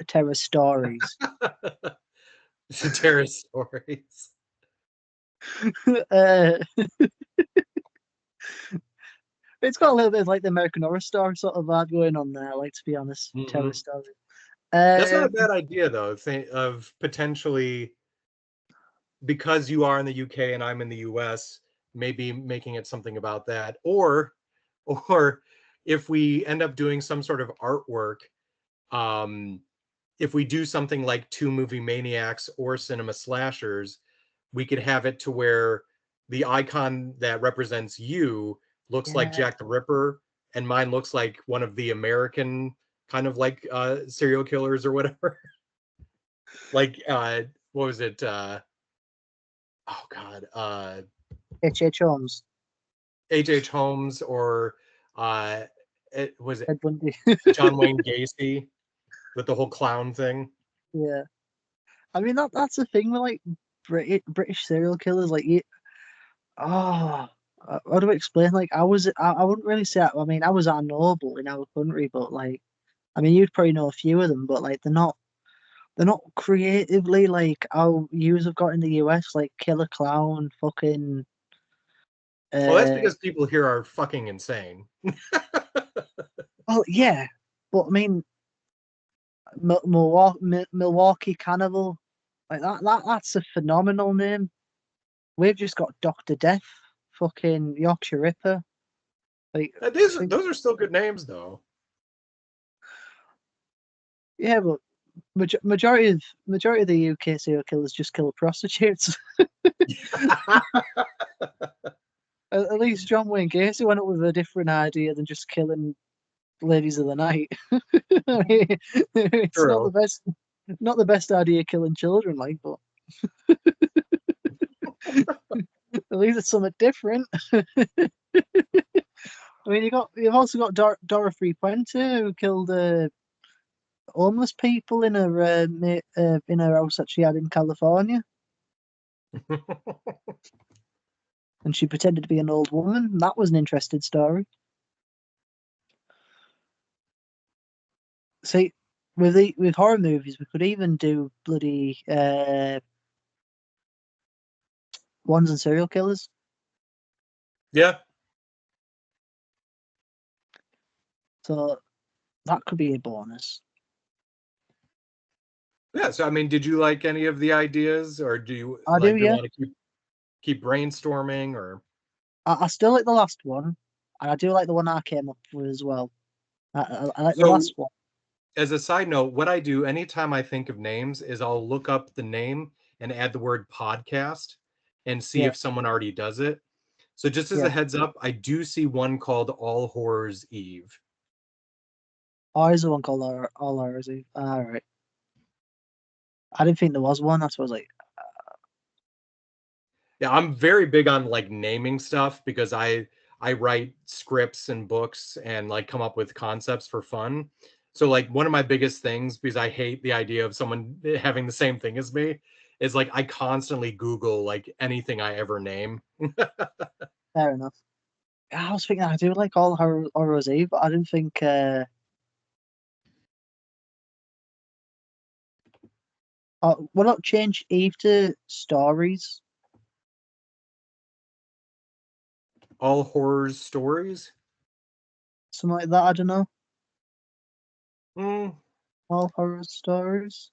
Terror stories. Terror stories. uh, it's got a little bit of like the American Horror Story sort of vibe going on there. Like to be honest, terror Hmm. story. That's not a Um, bad idea, though, of potentially, because you are in the UK and I'm in the US, maybe making it something about that. Or if we end up doing some sort of artwork, um, if we do something like Two Movie Maniacs or Cinema Slashers, we could have it to where the icon that represents you looks like yeah, Jack the Ripper, and mine looks like one of the American kind of like serial killers or whatever. Like what was it? Oh God, H.H. Holmes, H.H. Holmes, or was it Ted Bundy. John Wayne Gacy with the whole clown thing? Yeah, I mean that's the thing with like British serial killers. Like you, oh, how do I explain? Like I wouldn't really say. I mean, I was our noble in our country, but like, I mean, you'd probably know a few of them, but like they're not creatively like how yous have got in the US, like Killer Clown, fucking. Well, that's Uh, because people here are fucking insane. well, yeah, but I mean, Milwaukee Cannibal, like that's a phenomenal name. We've just got Doctor Death, fucking Yorkshire Ripper. Like, Those are still good names, though. yeah, but majority of the UK serial killers just kill prostitutes. At least John Wayne Gacy went up with a different idea than just killing ladies of the night. I mean, it's True. not the best idea killing children, like, but at least it's something different. I mean, you've also got Dorothy Puente who killed homeless people in her house that she had in California, and she pretended to be an old woman. That was an interesting story. See, with horror movies, we could even do bloody ones and serial killers. Yeah. So that could be a bonus. Yeah. So, I mean, did you like any of the ideas, or I do, do you yeah. want to keep brainstorming, or? I still like the last one, and I do like the one I came up with as well. I like the So, last one. as a side note, what I do anytime I think of names is I'll look up the name and add the word podcast and see Yeah, if someone already does it. So, just as a yeah. heads up, I do see one called All Horrors Eve. Oh, there's the one called All Hours Eve. All right. I didn't think there was one. That's what I was like. Yeah, I'm very big on like naming stuff because I write scripts and books and like come up with concepts for fun. So like one of my biggest things, because I hate the idea of someone having the same thing as me, is like I constantly Google like anything I ever name. Fair enough. I was thinking I do like All Hours Eve, but I didn't think. Why not change Eve to stories? All horrors stories. Something like that, I don't know. Mm, All horror stories?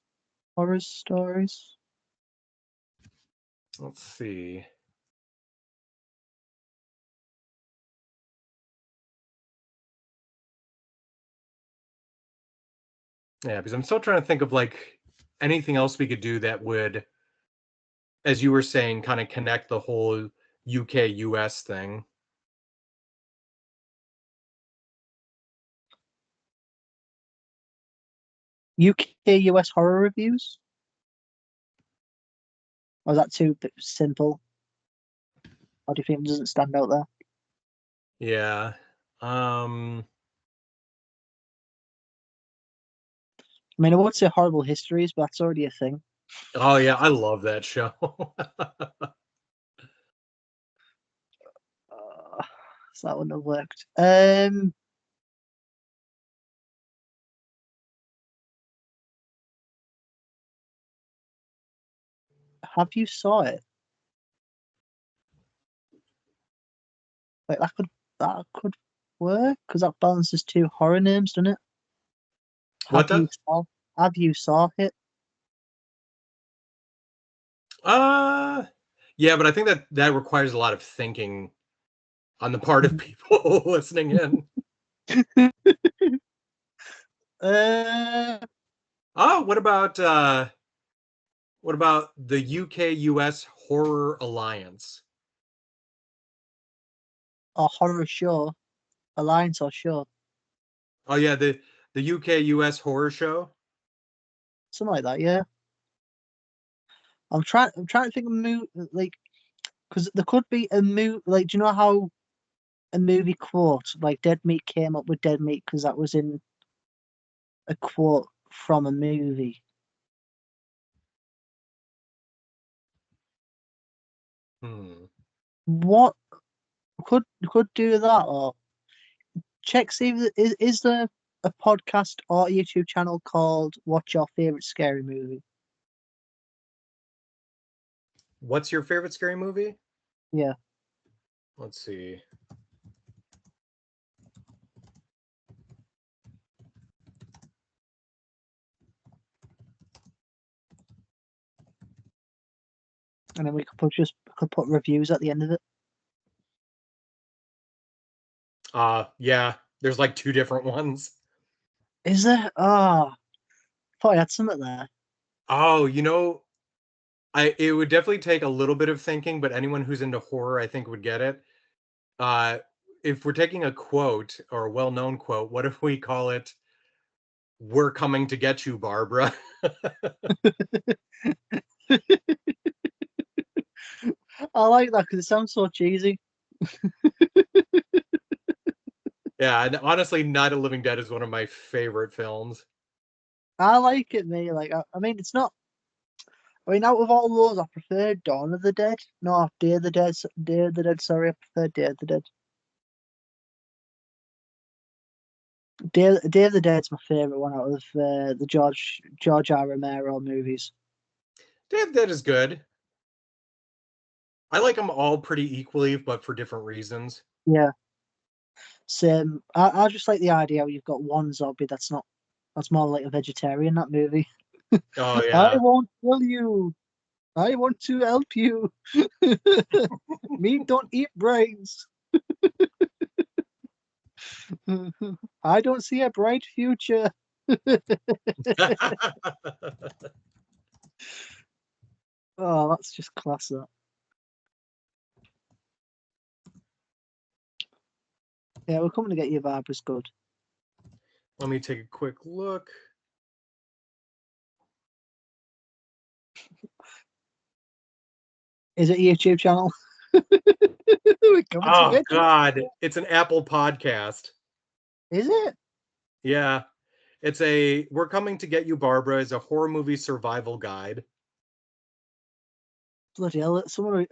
Horror stories? let's see. Yeah, because I'm still trying to think of like anything else we could do that would, as you were saying, kind of connect the whole UK US thing. UK US horror reviews? Or is that too simple? Or do you think it doesn't stand out there? Yeah. Um I mean, I would say horrible histories, but that's already a thing. oh yeah, I love that show. So that wouldn't have worked. Have you saw it? Like that could work because that balances two horror names, doesn't it? Have What you does? saw? Have you saw it? Uh yeah, but I think that that requires a lot of thinking on the part of people listening in. uh, Oh, what about the UK US Horror Alliance? a horror show, alliance or show, Oh yeah, the UK US horror show. something like that. Yeah, I'm trying to think of like because there could be a movie. Like, do you know how a movie quote like Dead Meat came up with Dead Meat because that was in a quote from a movie. Hmm. What could do that or check see if is there a podcast or YouTube channel called What's Your Favorite Scary Movie? What's your favorite scary movie? Yeah, Let's see. and then we could put reviews at the end of it. Yeah, there's like two different ones. Is there? Ah, thought I had something there. Oh, you know, I it would definitely take a little bit of thinking, but anyone who's into horror, I think, would get it. Uh, if we're taking a quote or a well-known quote, what if we call it "We're coming to get you, Barbara"? I like that because it sounds so cheesy. Yeah, and honestly, Night of the Living Dead is one of my favorite films. I like it, me. Like, I mean, it's not. I mean, out of all those, I prefer Dawn of the Dead. No, Day of the Dead. Day of the Dead. Sorry, I prefer Day of the Dead. Day of the Dead's my favorite one out of the George R. Romero movies. Day of the Dead is good. I like them all pretty equally, but for different reasons. Yeah, same. I just like the idea how you've got one zombie that's more like a vegetarian. That movie. Oh I yeah. won't kill you. I want to help you. Meat don't eat brains. I don't see a bright future. Oh, that's just class. That. Yeah, we're coming to get you, Barbara's good. Let me take a quick look. Is it a YouTube channel? We're coming to Oh get you. God, it's an Apple podcast. Is it? Yeah, it's a "We're Coming to Get You, Barbara" is a horror movie survival guide. Bloody hell! Someone.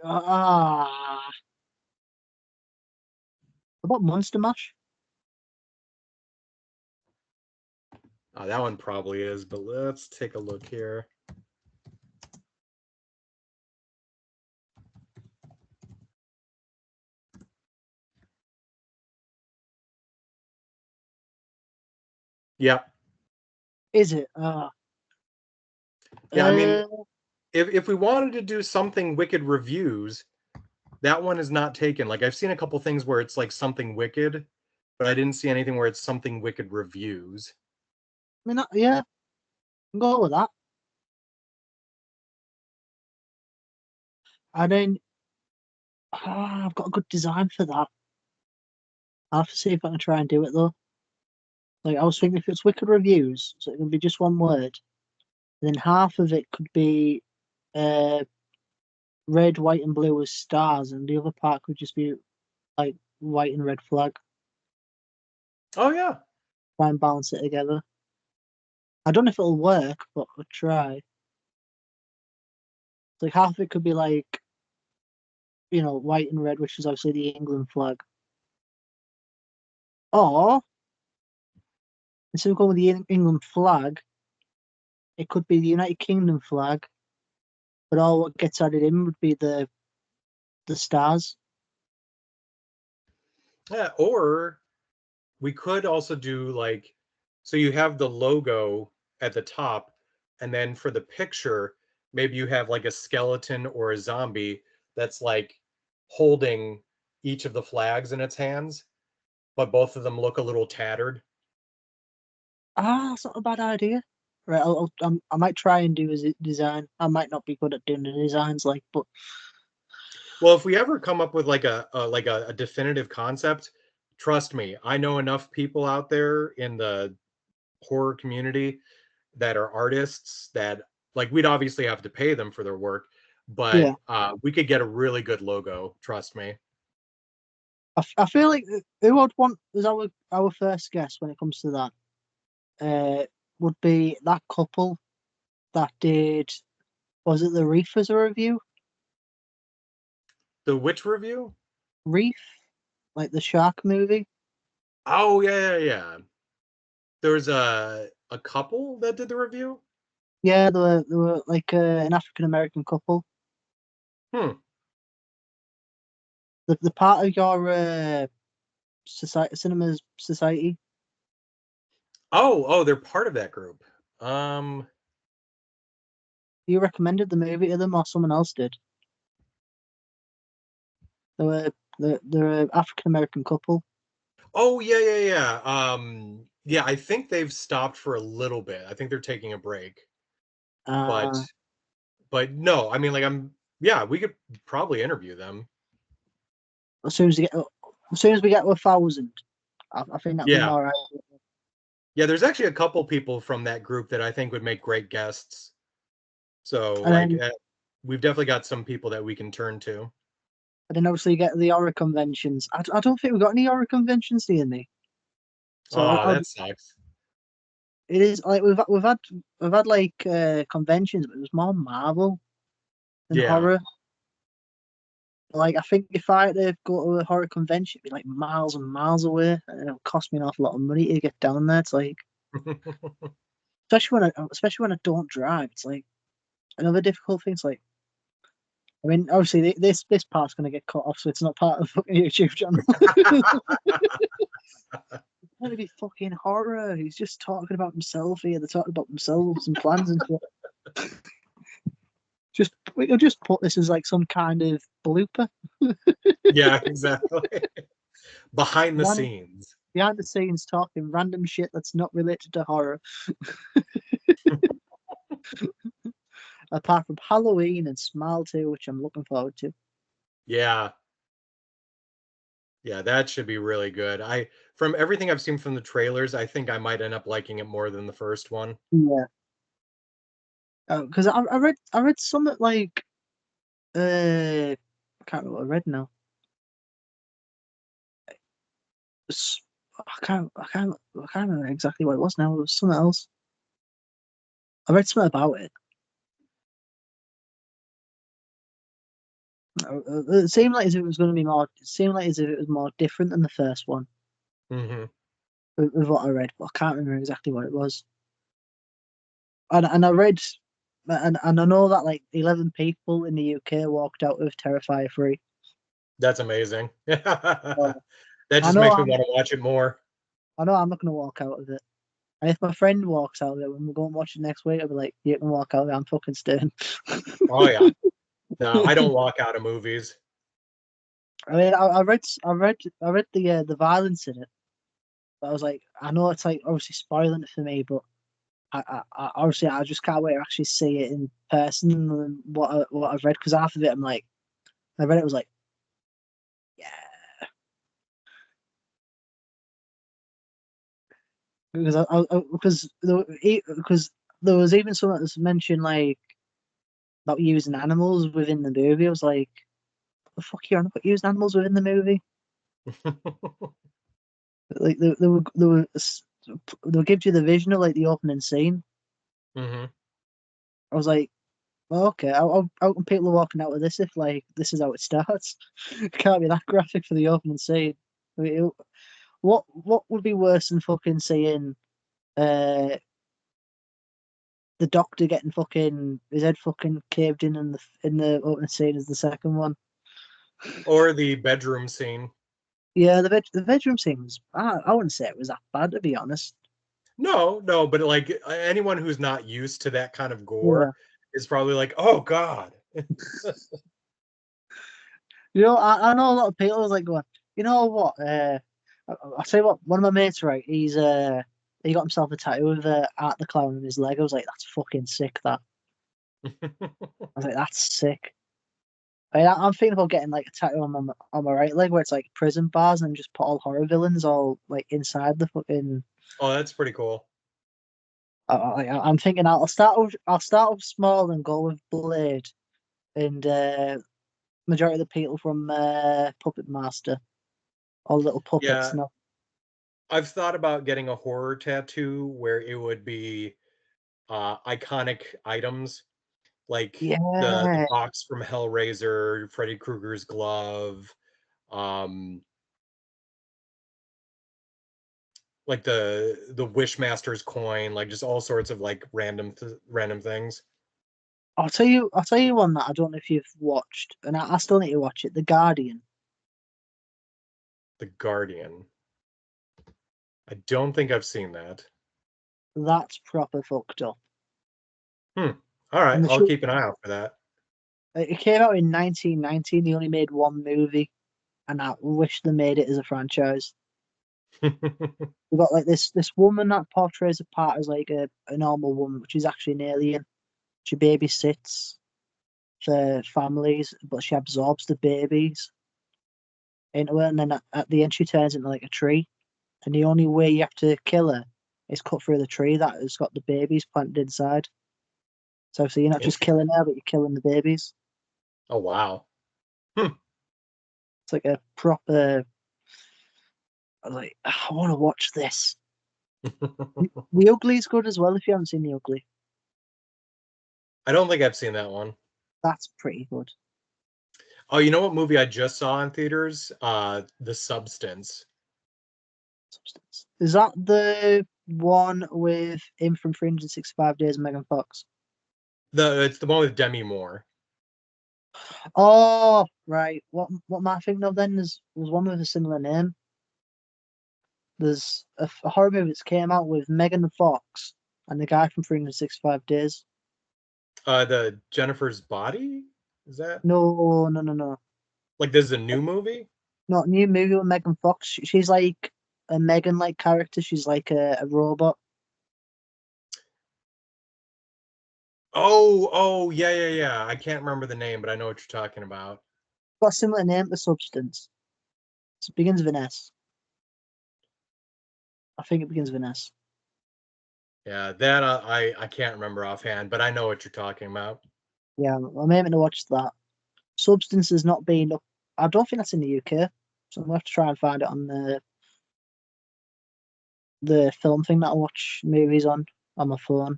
About Monster Mash? Oh, that one probably is, but let's take a look here. Yeah. Is it? Yeah, I mean, Uh, if we wanted to do something wicked reviews, that one is not taken. Like I've seen a couple things where it's like something wicked, but I didn't see anything where it's something wicked reviews. I mean, yeah, I'll go with that. And then I've got a good design for that. I'll have to see if I can try and do it though. Like I was thinking, if it's wicked reviews, so it can be just one word, then half of it could be uh red, white, and blue as stars, and the other part could just be like white and red flag. Oh yeah. Try and balance it together. I don't know if it'll work, but I'll try. Like half of it could be like, white and red, which is obviously the England flag. Or instead of going with the England flag, it could be the United Kingdom flag, but all what gets added in would be the stars. Yeah, or we could also do like, so you have the logo at the top, and then for the picture, maybe you have like a skeleton or a zombie that's like holding each of the flags in its hands, but both of them look a little tattered. That's not a bad idea. Right, I might try and do a design. I might not be good at doing the designs, but Well, if we ever come up with like a definitive concept, trust me, I know enough people out there in the horror community that are artists that, like, we'd obviously have to pay them for their work, but yeah, we could get a really good logo. Trust me. I feel like who I'd want as our first guest when it comes to that would be that couple that did, was it the Reef as a review? The Witch review? Reef, like the shark movie. Oh yeah, yeah, yeah. There was a couple that did the review. Yeah, they were like an African American couple. Hmm. The part of your society, cinemas society. Oh, they're part of that group. Um. You recommended the movie to them, or someone else did? They were they're an African American couple. Oh yeah, yeah, yeah. Yeah, I think they've stopped for a little bit. I think they're taking a break. But Uh, no, I mean, like, yeah, we could probably interview them. as soon as we get to 1,000, I think that'd be Yeah. more right. Yeah, there's actually a couple people from that group that I think would make great guests. So, And like, then we've definitely got some people that we can turn to. obviously you get the horror conventions. I don't think we've got any horror conventions, do you? So Oh, that sucks. it is like we've had like conventions, but it was more Marvel than Yeah. horror. Like I think if I had to go to a horror convention, it'd be like miles and miles away, and it'll cost me an awful lot of money to get down there. It's like, especially when I don't drive, it's like another difficult thing. It's like, I mean, obviously this part's gonna get cut off, so it's not part of the fucking YouTube channel. It's gonna be fucking horror. He's just talking about himself here. They're talking about themselves and plans and shit. Just we'll just put this as like some kind of blooper. Yeah, exactly. Behind the Ran- scenes. Behind the scenes talking random shit that's not related to horror. Apart from Halloween and Smile 2, which I'm looking forward to. Yeah. Yeah, that should be really good. From everything I've seen from the trailers, I think I might end up liking it more than the first one. Yeah. Because I read something like I can't remember what I read now. I can't remember exactly what it was now. It was something else. I read something about it. It seemed like as if it was going to be more. It seemed like as if it was more different than the first one Hmm. with what I read, but I can't remember exactly what it was. And I read, and I know that like 11 people in the UK walked out of Terrifier 3. That's amazing. So That I just know makes me I'm want to watch it more. I know I'm not going to walk out of it. And if my friend walks out of it when we go and watch it next week, I'll be like, you can walk out of it, I'm fucking staying. Oh yeah. No, I don't walk out of movies. I mean, I read the violence in it. But I was like, I know it's like obviously spoiling it for me, but obviously I just can't wait to actually see it in person than what I've read, because half of it I'm like, I read it was like, yeah, because because there was even something that's mentioned like about using animals within the movie. I was like, what the fuck are you on about using animals within the movie? Like they'll give you the vision of like the opening scene. Hmm. I was like, well, okay, how can people are walking out of this if like this is how it starts? It can't be that graphic for the opening scene. I mean, what would be worse than fucking seeing uh the doctor getting fucking his head fucking caved in the opening scene as the second one? Or the bedroom scene. Yeah, the bedroom scene was I wouldn't say it was that bad, to be honest. No, no, but like anyone who's not used to that kind of Yeah. gore is probably like, oh God. You know, I know a lot of people was like going, you know what? I'll tell you what, one of my mates, right, he got himself a tattoo with Art the Clown on his leg. I was like, that's fucking sick, that. I was like, that's sick. I mean, I'm thinking about getting like a tattoo on my right leg where it's like prison bars and just put all horror villains all like inside the fucking. Oh, that's pretty cool. I'm thinking I'll start off small and go with Blade and majority of the people from Puppet Master, all the little puppets. Yeah, No, I've thought about getting a horror tattoo where it would be iconic items like the yeah. box from Hellraiser, Freddy Krueger's glove, um, like the Wishmaster's coin, like just all sorts of like random things. I'll tell you one that I don't know if you've watched, and I still need to watch it. The Guardian. The Guardian. I don't think I've seen that. That's proper fucked up. Hmm. All right, And I'll keep an eye out for that. it came out in 1919. They only made one movie, and I wish they made it as a franchise. We got like this woman that portrays a part as like a normal woman, which is actually an alien. She babysits for families, but she absorbs the babies into her, and then at the end she turns into like a tree. And the only way you have to kill her is cut through the tree that has got the babies planted inside. So you're not just killing Interesting. her, but you're killing the babies. Oh wow. Hmm. It's like a proper. I was like, I want to watch this. The Ugly's good as well. If you haven't seen The Ugly, I don't think I've seen that one. that's pretty good. Oh, you know what movie I just saw in theaters? The Substance. Substance. Is that the one with him from 365 Days and Megan Fox? It's the one with Demi Moore. Oh, right. What am I thinking of then? Was one with a similar name. There's a horror movie that came out with Megan Fox and the guy from 365 Days. The Jennifer's Body? Is that No, no, no, no. like this is a new movie? Not new movie with Megan Fox. She's like a Megan like character. She's like a robot. Oh, yeah, yeah, yeah. I can't remember the name, but I know what you're talking about. Got a similar name to Substance. It begins with an S. I think it begins with an S. Yeah, that I can't remember offhand, but I know what you're talking about. Yeah, I'm aiming to watch that. Substance has not been up. I don't think that's in the UK, so I'm gonna have to try and find it on the film thing that I watch movies on my phone.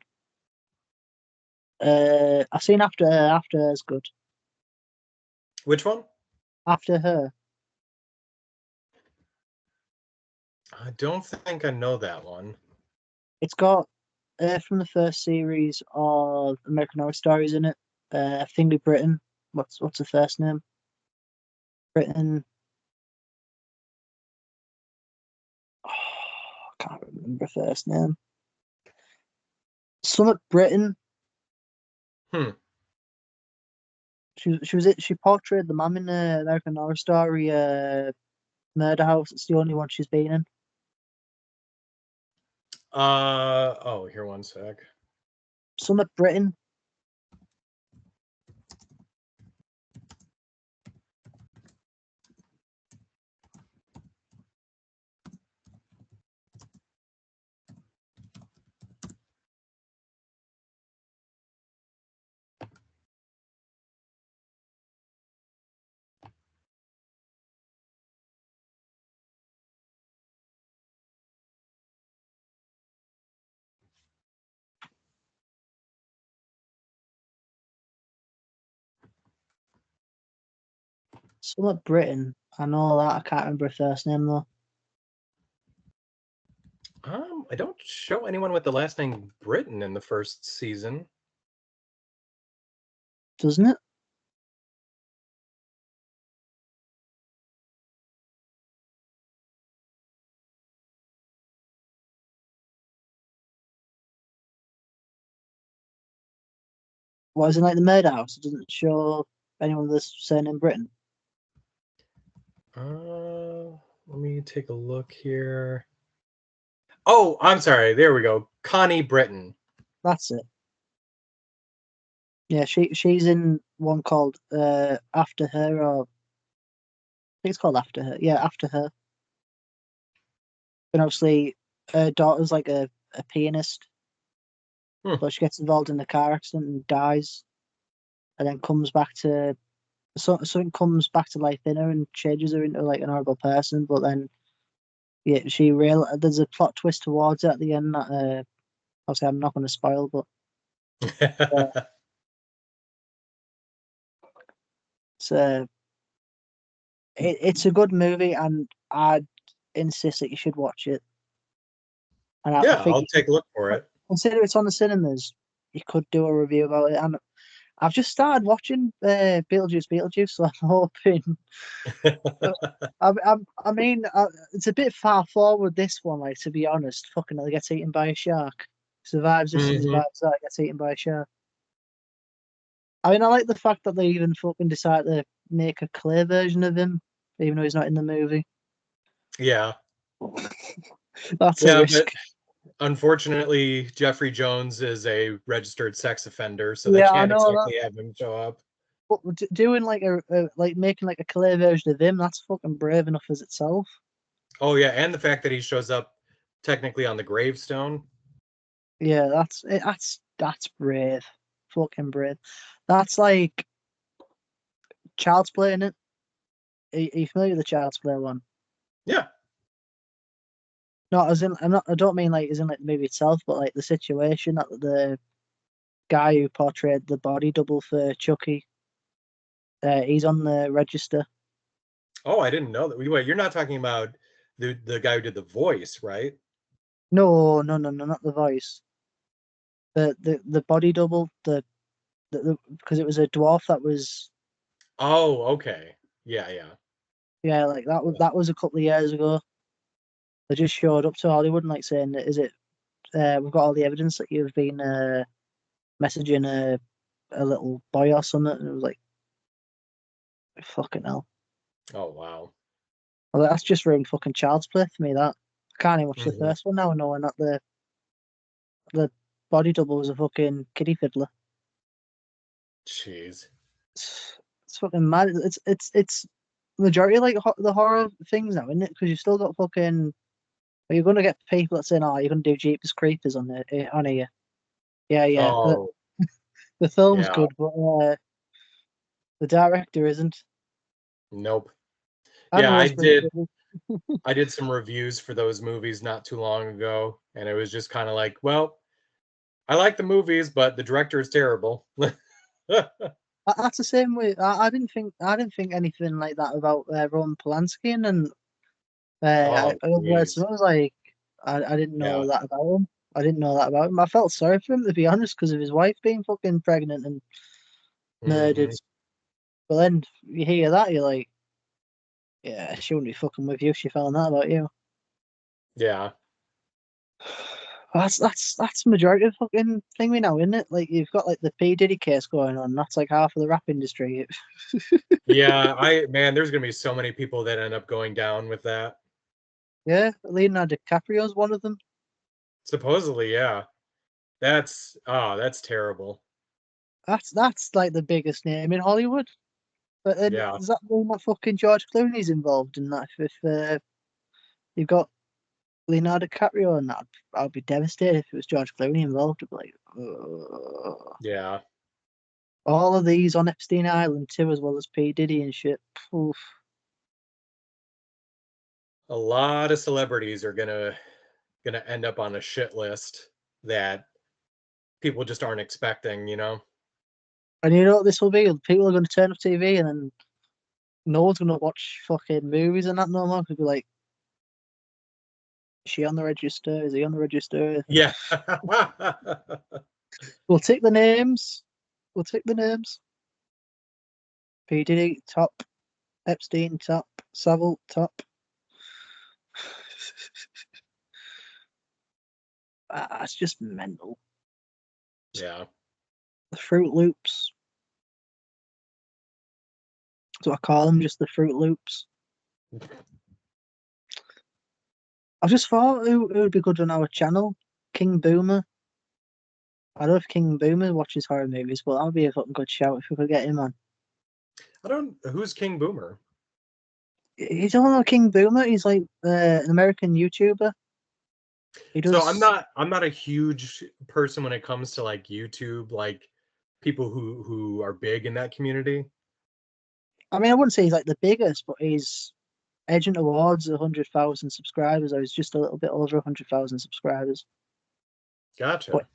I've seen After Her is good. Which one? After Her. I don't think I know that one. It's got from the first series of American Horror Stories in it. Thingy Britain. What's the first name? Britain. Oh, I can't remember the first name. Summit Britain. Hmm. She portrayed the mum in the American Horror Story Murder House. It's the only one she's been in. Oh, here, one sec. Summit Britain. Summit Britain. I know that. I can't remember her first name though. I don't show anyone with the last name Britton in the first season. Doesn't it? What is it like the Murder House? It doesn't show anyone with this surname Britain. Let me take a look here. Oh, I'm sorry. There we go. Connie Britton. That's it. Yeah, she's in one called After Her, or I think it's called After Her. Yeah, After Her. And obviously, her daughter's like a pianist, Hmm. but she gets involved in a car accident and dies, and then comes back to something comes back to life in her and changes her into like an horrible person. But then, yeah, there's a plot twist towards it at the end that obviously I'm not going to spoil, but uh, it's it's a good movie, and I'd insist that you should watch it. And I Yeah, think I'll you could take a look for it. consider it's on the cinemas. You could do a review about it, and I've just started watching Beetlejuice, so I'm hoping. I mean, it's a bit far forward this one. Like, to be honest, fucking hell, he gets eaten by a shark. Survives this and Hmm. survives that. Gets eaten by a shark. I mean, I like the fact that they even fucking decide to make a clay version of him, even though he's not in the movie. Yeah. That's a Yeah, but risk. unfortunately, Jeffrey Jones is a registered sex offender, so they Yeah, I can't know that. exactly have him show up. But doing like like making like a clay version of him, that's fucking brave enough as itself. Oh yeah, and the fact that he shows up technically on the gravestone. Yeah, that's brave. Fucking brave. That's like Child's Play in it. Are you familiar with the Child's Play one? Yeah. Not as in, I don't mean like as in like the movie itself, but like the situation that the guy who portrayed the body double for Chucky, he's on the register. Oh, I didn't know that. Wait, you're not talking about the guy who did the voice, right? No, no, no, no, not the voice. The body double, because it was a dwarf that was, Oh, okay. Yeah, yeah. yeah, like that was a couple of years ago. They just showed up to Hollywood and like saying, "Is it? We've got all the evidence that you've been messaging a little boy or something." And it was like, fucking hell. Oh, wow. Well, that's just ruined fucking Child's Play for me. That I can't even watch the Hmm. first one now, knowing that the body double was a fucking kiddie fiddler. Jeez. It's fucking mad. It's majority of like the horror things now, isn't it? Because you've still got fucking. Are you going to get people that saying, "Oh, you're going to do Jeepers Creepers on here"? Yeah, yeah. Oh, The film's yeah. good, but the director isn't. Nope. And Yeah, Roseberry Baby. I did some reviews for those movies not too long ago, and it was just kind of like, well, I like the movies, but the director is terrible. That's the same way. I didn't think anything like that about Roman Polanski, and Oh, I read jeez. some. I was like, I didn't Yeah. know that about him. I didn't know that about him. I felt sorry for him, to be honest, because of his wife being fucking pregnant and murdered. Hmm. But then you hear that, you're like, yeah, she wouldn't be fucking with you if she found that about you. Yeah. That's majority of the fucking thing we know, isn't it? Like you've got like the P Diddy case going on. That's like half of the rap industry. Yeah, man, there's gonna be so many people that end up going down with that. Yeah, Leonardo DiCaprio's one of them. Supposedly, yeah. That's terrible. That's like the biggest name in Hollywood. But then Yeah. does that mean that fucking George Clooney's involved in that? If you've got Leonardo DiCaprio and that, I'd be devastated if it was George Clooney involved. I'd be like, ugh. Yeah. All of these on Epstein Island too, as well as P Diddy and shit. Oof. A lot of celebrities are gonna end up on a shit list that people just aren't expecting, you know? And you know what this will be? People are going to turn off TV and then no one's going to watch fucking movies and that no more. Could be like, is she on the register? Is he on the register? Yeah. We'll take the names. We'll take the names. P Diddy top, Epstein top, Savile top. It's just mental. Yeah. The Fruit Loops. That's what I call them, just the Fruit Loops. I just thought who would be good on our channel? King Boomer. I don't know if King Boomer watches horror movies, but that would be a fucking good shout if we could get him on. Who's King Boomer? You don't know King Boomer? He's like an American YouTuber. He So does. I'm not a huge person when it comes to like YouTube, like people who are big in that community. I mean, I wouldn't say he's like the biggest, but he's edging towards 100,000 subscribers, or he's just a little bit over 100,000 subscribers. But Gotcha.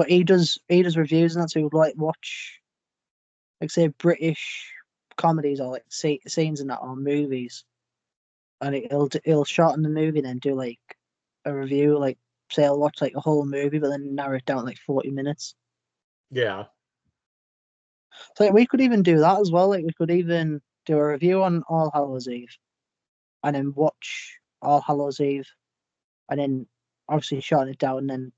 he does reviews and that, so he would like watch, like say British comedies or like scenes in that or movies, and he'll shorten the movie, then do like a review, like say I'll watch like a whole movie, but then narrow it down to, like 40 minutes. Yeah. So like, we could even do that as well. Like we could even do a review on All Hallows Eve, and then watch All Hallows Eve, and then obviously shorten it down, and then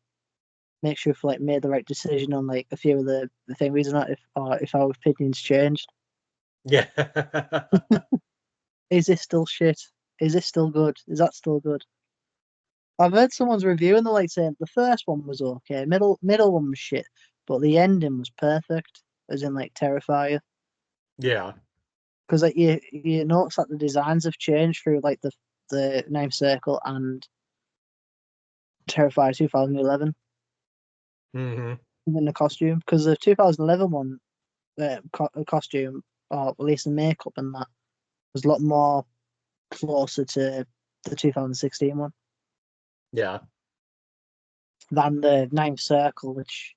make sure if like made the right decision on like a few of the things, or not, if our opinions changed. Yeah. Is this still shit? Is this still good? Is that still good? I've heard someone's review and they're like saying the first one was okay, middle one was shit, but the ending was perfect, as in like Terrifier. Yeah. Because like you notice that the designs have changed through like the Ninth Circle and Terrifier 2011, Hmm. even the costume. Because the 2011 one, costume, or at least the makeup and that, was a lot more closer to the 2016 one Yeah. than the Ninth Circle, which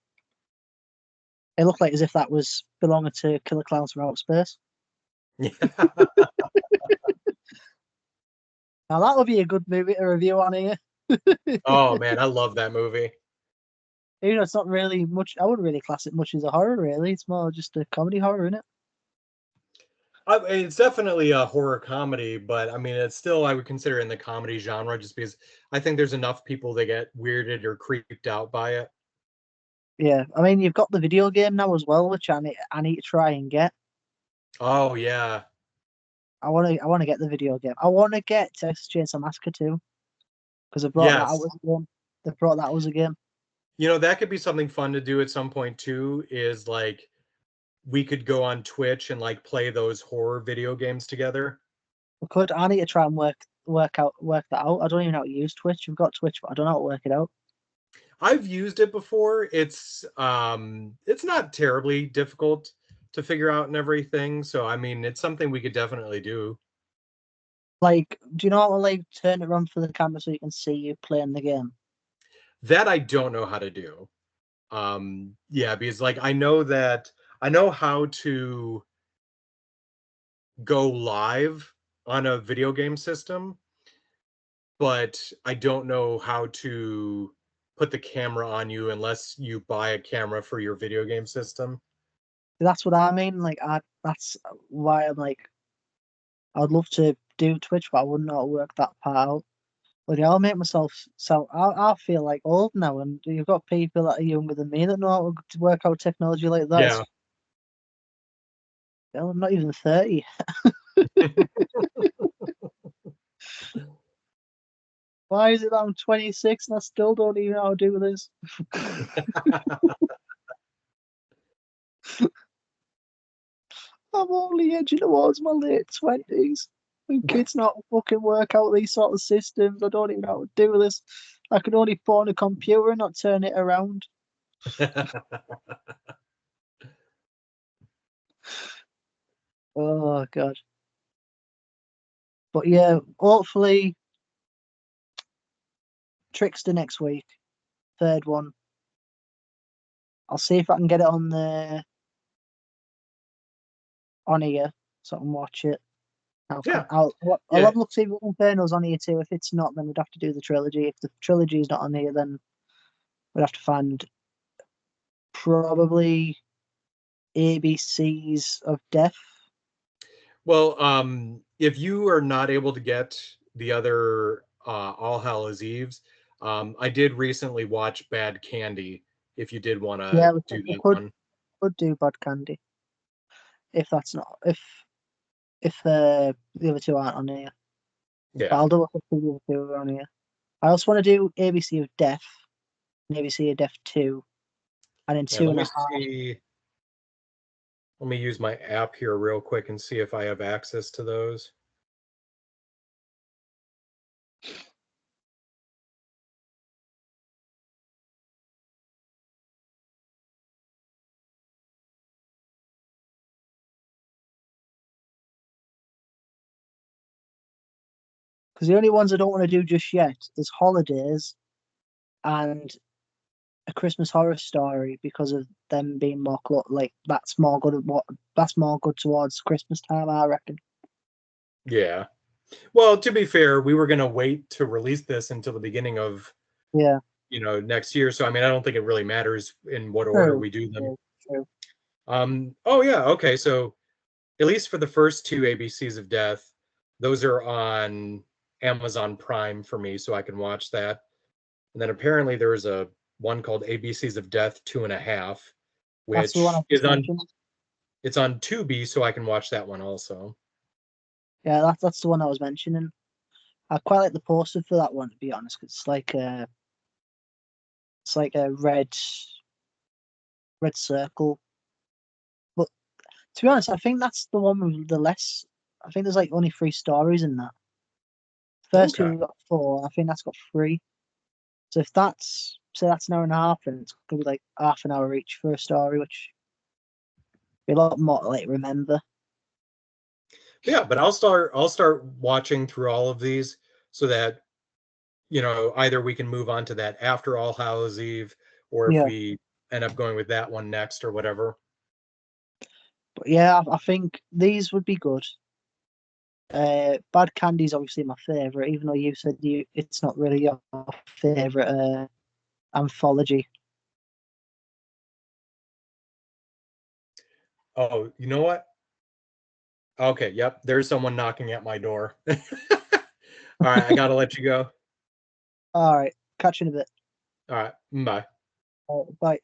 it looked like as if that was belonging to Killer Clowns from Outer Space. Yeah. Now that would be a good movie to review on here. Oh man, I love that movie. You know, it's not really much. I wouldn't really class it much as a horror. Really, it's more just a comedy horror, isn't it? It's definitely a horror comedy, but I mean, it's still I would consider in the comedy genre just because I think there's enough people that get weirded or creeped out by it. Yeah, I mean, you've got the video game now as well, which I need to try and get. Oh yeah. I want to get the video game. I want to get Texas Chainsaw Massacre too because they brought that out Yes. as a game. They brought that out as a game. You know, that could be something fun to do at some point too, is like we could go on Twitch and like play those horror video games together. We could. I need to try and work that out. I don't even know how to use Twitch. We've got Twitch, but I don't know how to work it out. I've used it before. It's not terribly difficult to figure out and everything. So I mean, it's something we could definitely do. Like, do you know how to like turn it on for the camera so you can see you playing the game? That I don't know how to do. Yeah, because like I know how to go live on a video game system, but I don't know how to put the camera on you unless you buy a camera for your video game system. That's what I mean. Like, that's why I'm like, I'd love to do Twitch, but I wouldn't know how to work that part out. Bloody I'll make myself so I feel like old now, and you've got people that are younger than me that know how to work out technology like that. Yeah. Hell, I'm not even 30. Why is it that I'm 26 and I still don't even know how to do this? I'm only edging towards my late 20s. And kids not fucking work out these sort of systems. I don't even know how to do this. I can only put on a computer and not turn it around. Oh god. But yeah, hopefully Trickster next week. Third one. I'll see if I can get it on here so I can watch it. Yeah. I'll Yeah. have a look see if Inferno's on here too. If it's not, then we'd have to do the trilogy. If the trilogy is not on here, then we'd have to find probably ABCs of Death. Well, if you are not able to get the other All Hallows Eves, I did recently watch Bad Candy. If you did want to Yeah, do we that one, could do Bad Candy if that's not if the other two aren't on here. But yeah. I'll do it if the other two are on here. I also want to do ABC of Death and ABC of Death 2, and then Yeah. two Let and a me half. see. Let me use my app here real quick and see if I have access to those. Because the only ones I don't want to do just yet is Holidays and A Christmas Horror Story because of them being more like that's more good towards Christmas time, I reckon. Yeah. Well, to be fair, we were going to wait to release this until the beginning of Yeah, next year. So I mean, I don't think it really matters in what order true, we do them. true, true. Oh yeah, okay. So at least for the first two ABCs of Death, those are on Amazon Prime for me, so I can watch that. And then apparently there's a one called ABCs of Death 2.5, That's the one I which just is on mentioned. it's on Tubi, so I can watch that one also. Yeah, that's the one I was mentioning. I quite like the poster for that one, to be honest. 'Cause it's like a red circle. But to be honest, I think that's the one with the less. I think there's like only 3 stories in that. First two Okay. we've got 4. I think that's got 3. So if that's an hour and a half, and it's gonna be like half an hour each for a story, which be a lot more to like remember. Yeah, but I'll start watching through all of these so that either we can move on to that after All Hallows Eve, or if Yeah, we end up going with that one next or whatever. but yeah, I think these would be good. Bad Candy's obviously my favorite, even though you said it's not really your favorite anthology. Oh, you know what? Okay, yep, there's someone knocking at my door. All right, I gotta let you go. All right, catch you in a bit. All right, bye. Bye.